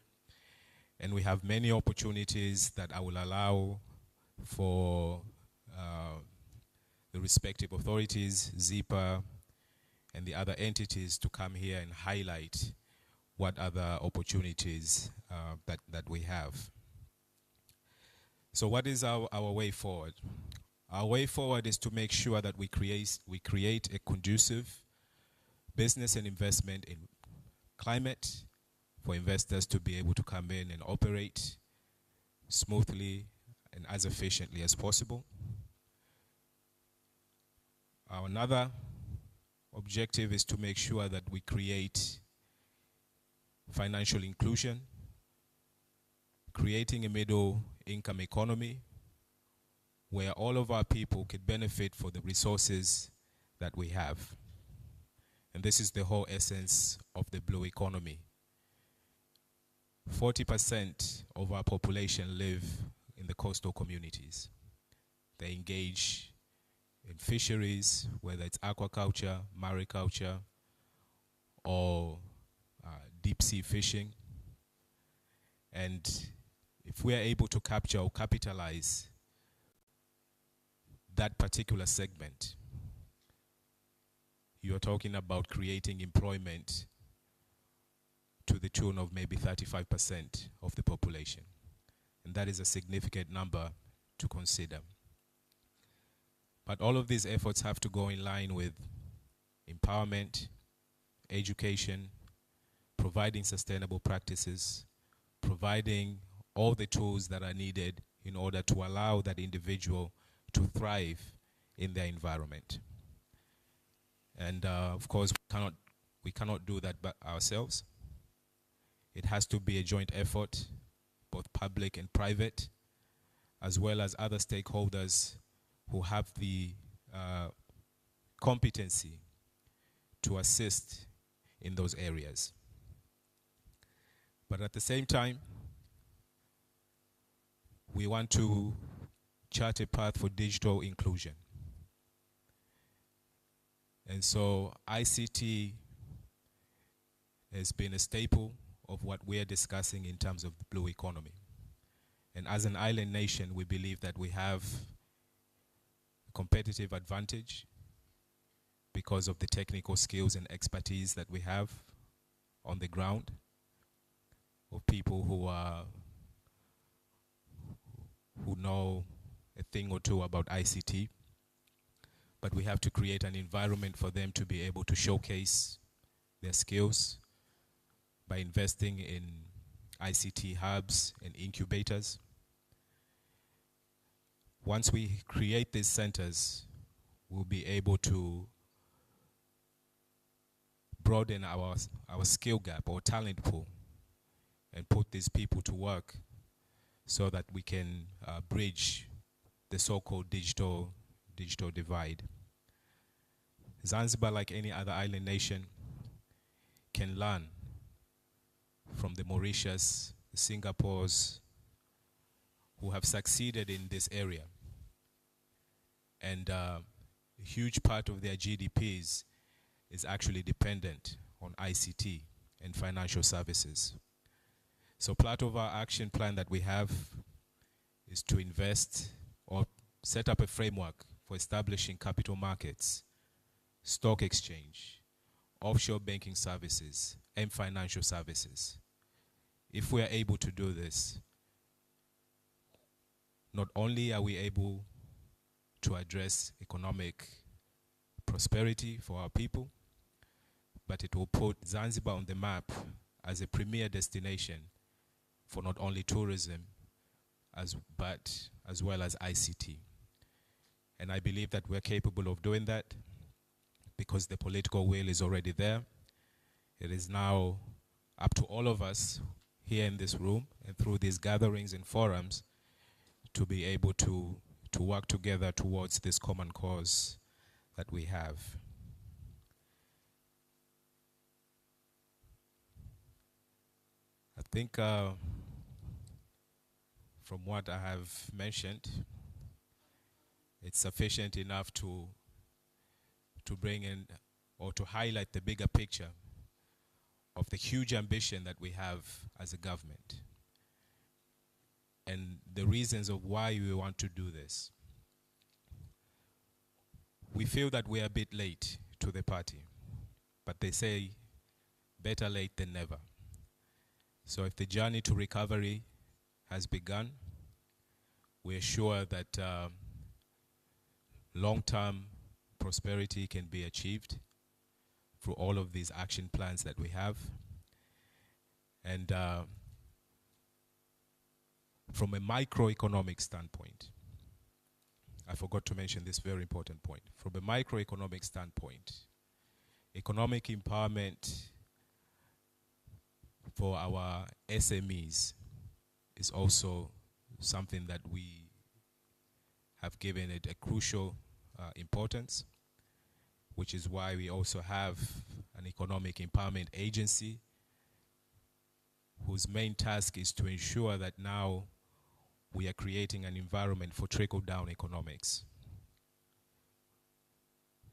And we have many opportunities that I will allow for the respective authorities, ZIPA, and the other entities to come here and highlight what other opportunities that we have. So what is our way forward? Our way forward is to make sure that we create a conducive business and investment in climate for investors to be able to come in and operate smoothly and as efficiently as possible. Another objective is to make sure that we create financial inclusion, creating a middle income economy where all of our people could benefit for the resources that we have. And this is the whole essence of the blue economy. 40% of our population live in the coastal communities. They engage in fisheries, whether it's aquaculture, mariculture, or deep sea fishing. And if we are able to capture or capitalize that particular segment, you're talking about creating employment to the tune of maybe 35% of the population. And that is a significant number to consider. But all of these efforts have to go in line with empowerment, education, providing sustainable practices, providing all the tools that are needed in order to allow that individual to thrive in their environment. And of course, we cannot do that by ourselves. It has to be a joint effort, both public and private, as well as other stakeholders who have the competency to assist in those areas. But at the same time, we want to chart a path for digital inclusion. And so ICT has been a staple of what we are discussing in terms of the blue economy. And as an island nation, we believe that we have a competitive advantage because of the technical skills and expertise that we have on the ground, of people who know a thing or two about ICT. But we have to create an environment for them to be able to showcase their skills by investing in ICT hubs and incubators. Once we create these centers, we'll be able to broaden our skill gap or talent pool and put these people to work so that we can bridge the so-called digital divide. Zanzibar, like any other island nation, can learn from the Mauritius, the Singapores, who have succeeded in this area. And a huge part of their GDPs is actually dependent on ICT and financial services. So part of our action plan that we have is to invest or set up a framework for establishing capital markets, stock exchange, offshore banking services, and financial services. If we are able to do this, not only are we able to address economic prosperity for our people, but it will put Zanzibar on the map as a premier destination for not only tourism, but as well as ICT. And I believe that we're capable of doing that because the political will is already there. It is now up to all of us here in this room and through these gatherings and forums to be able to work together towards this common cause that we have. I think from what I have mentioned, it's sufficient enough to bring in or to highlight the bigger picture of the huge ambition that we have as a government and the reasons of why we want to do this. We feel that we are a bit late to the party, but they say better late than never. So if the journey to recovery has begun, we're sure that long-term prosperity can be achieved through all of these action plans that we have. And from a microeconomic standpoint, I forgot to mention this very important point. From a microeconomic standpoint, economic empowerment for our SMEs is also something that we have given it a crucial importance, which is why we also have an economic empowerment agency whose main task is to ensure that now we are creating an environment for trickle-down economics,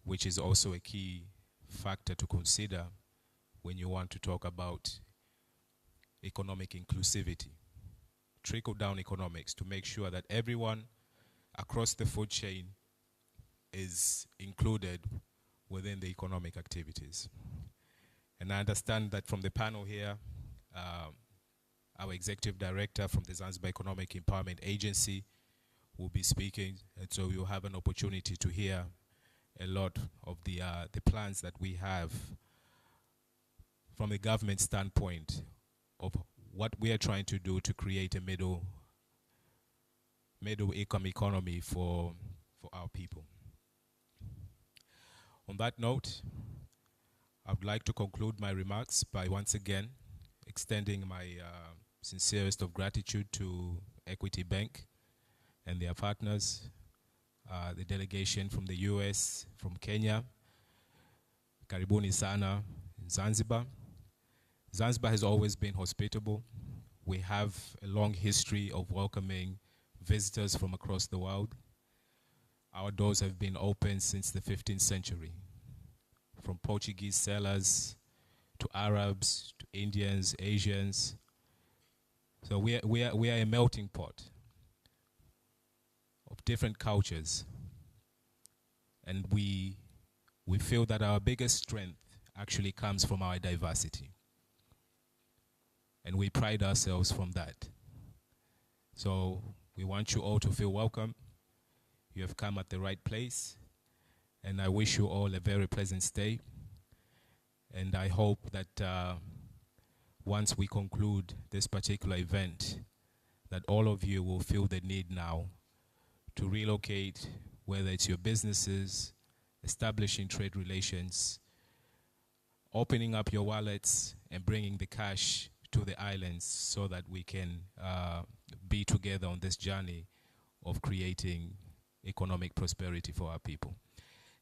which is also a key factor to consider when you want to talk about economic inclusivity. Trickle-down economics, to make sure that everyone across the food chain is included within the economic activities. And I understand that from the panel here, our executive director from the Zanzibar Economic Empowerment Agency will be speaking, and so you'll have an opportunity to hear a lot of the plans that we have from a government standpoint of what we are trying to do to create a middle income economy for our people. On that note, I would like to conclude my remarks by once again extending my sincerest of gratitude to Equity Bank and their partners, the delegation from the US, from Kenya, Karibuni sana in Zanzibar. Zanzibar has always been hospitable. We have a long history of welcoming visitors from across the world. Our doors have been open since the 15th century, from Portuguese sailors to Arabs, to Indians, Asians. So we are a melting pot of different cultures. And we feel that our biggest strength actually comes from our diversity. And we pride ourselves from that. So we want you all to feel welcome. You have come at the right place. And I wish you all a very pleasant stay. And I hope that once we conclude this particular event, that all of you will feel the need now to relocate, whether it's your businesses, establishing trade relations, opening up your wallets and bringing the cash to the islands so that we can be together on this journey of creating economic prosperity for our people.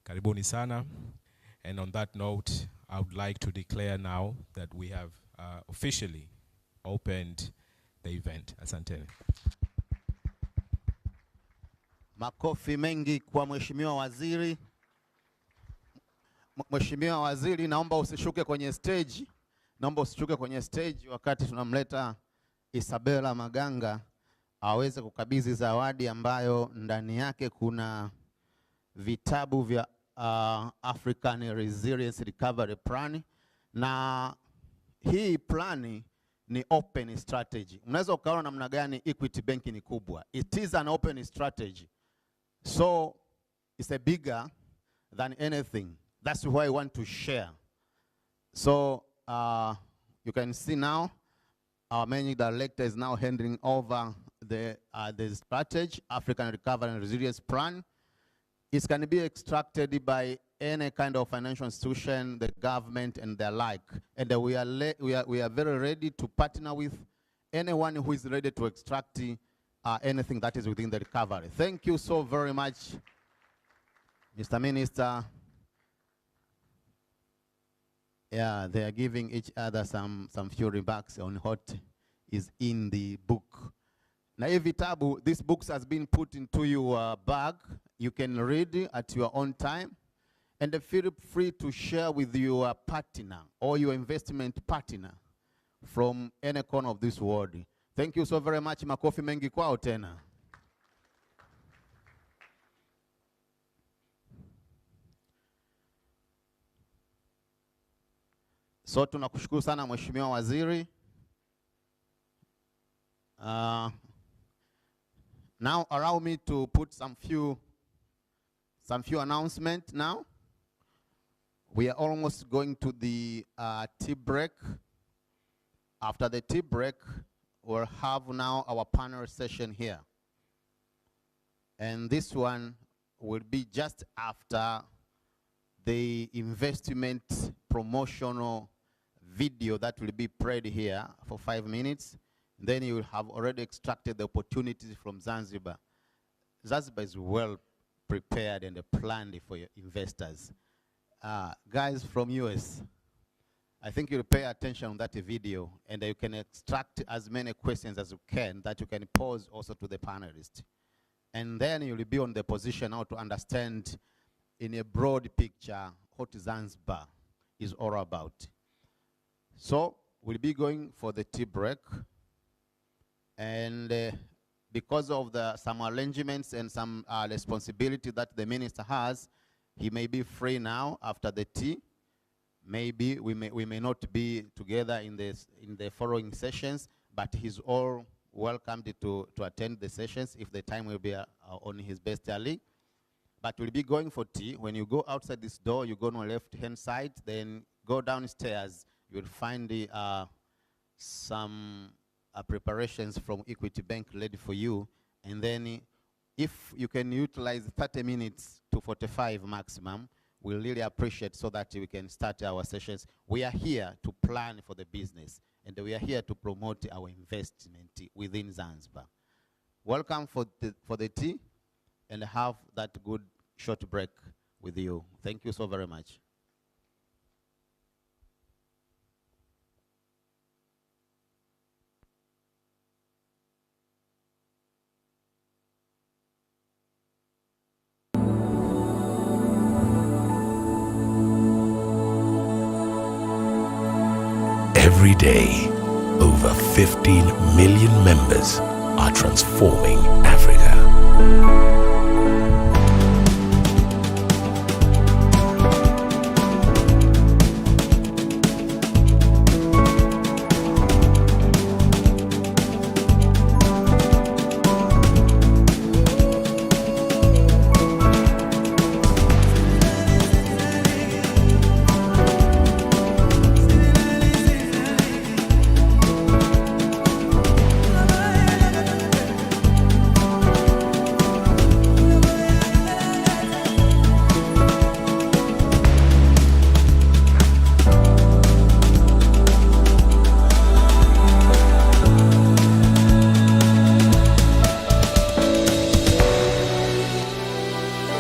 Karibuni sana. And on that note, I would like to declare now that we have officially opened the event. Asanteni. Makofi mengi kwa Mheshimiwa Waziri. Mheshimiwa Waziri, naomba usishuke kwenye stage. Naomba usishuke kwenye stage wakati tunamleta Isabella Maganga aweze kukabidhi zawadi ambayo ndani yake kuna vitabu vya African Resilience Recovery Plan, na hii plani ni open strategy. Unaweza ukaona namna gani Equity Bank ni kubwa. It is an open strategy. So it's a bigger than anything. That's why I want to share. So you can see now our managing director is now handing over the strategy, African Recovery and Resilience Plan. It can be extracted by any kind of financial institution, the government, and the like. And we are very ready to partner with anyone who is ready to extract anything that is within the recovery. Thank you so very much, Mr. Minister. Yeah, they are giving each other some few remarks on what is in the book. Now, vitabu, this book has been put into your bag. You can read at your own time. And feel free to share with your partner or your investment partner from any corner of this world. Thank you so very much. Makofi mengi kwao tena. So tunakushukuru sana Mheshimiwa Waziri. Now allow me to put some Some few announcements now. We are almost going to the tea break. After the tea break, we'll have now our panel session here. And this one will be just after the investment promotional video that will be played here for 5 minutes. Then you will have already extracted the opportunities from Zanzibar. Zanzibar is well prepared and planned for your investors. Guys from US, I think you'll pay attention on that video, and you can extract as many questions as you can that you can pose also to the panelists. And then you'll be on the position now to understand in a broad picture what Zanzibar is all about. So we'll be going for the tea break. And because of some arrangements and some responsibility that the minister has, he may be free now after the tea. Maybe we may not be together in the following sessions, but he's all welcomed to attend the sessions if the time will be on his best early. But we'll be going for tea. When you go outside this door, you go on the left-hand side, then go downstairs. You'll find some preparations from Equity Bank ready for you. And then if you can utilize 30 minutes to 45 maximum, we'll really appreciate so that we can start our sessions. We are here to plan for the business, and we are here to promote our investment within Zanzibar. Welcome for the tea, and have that good short break with you. Thank you so very much. Every day, over 15 million members are transforming Africa.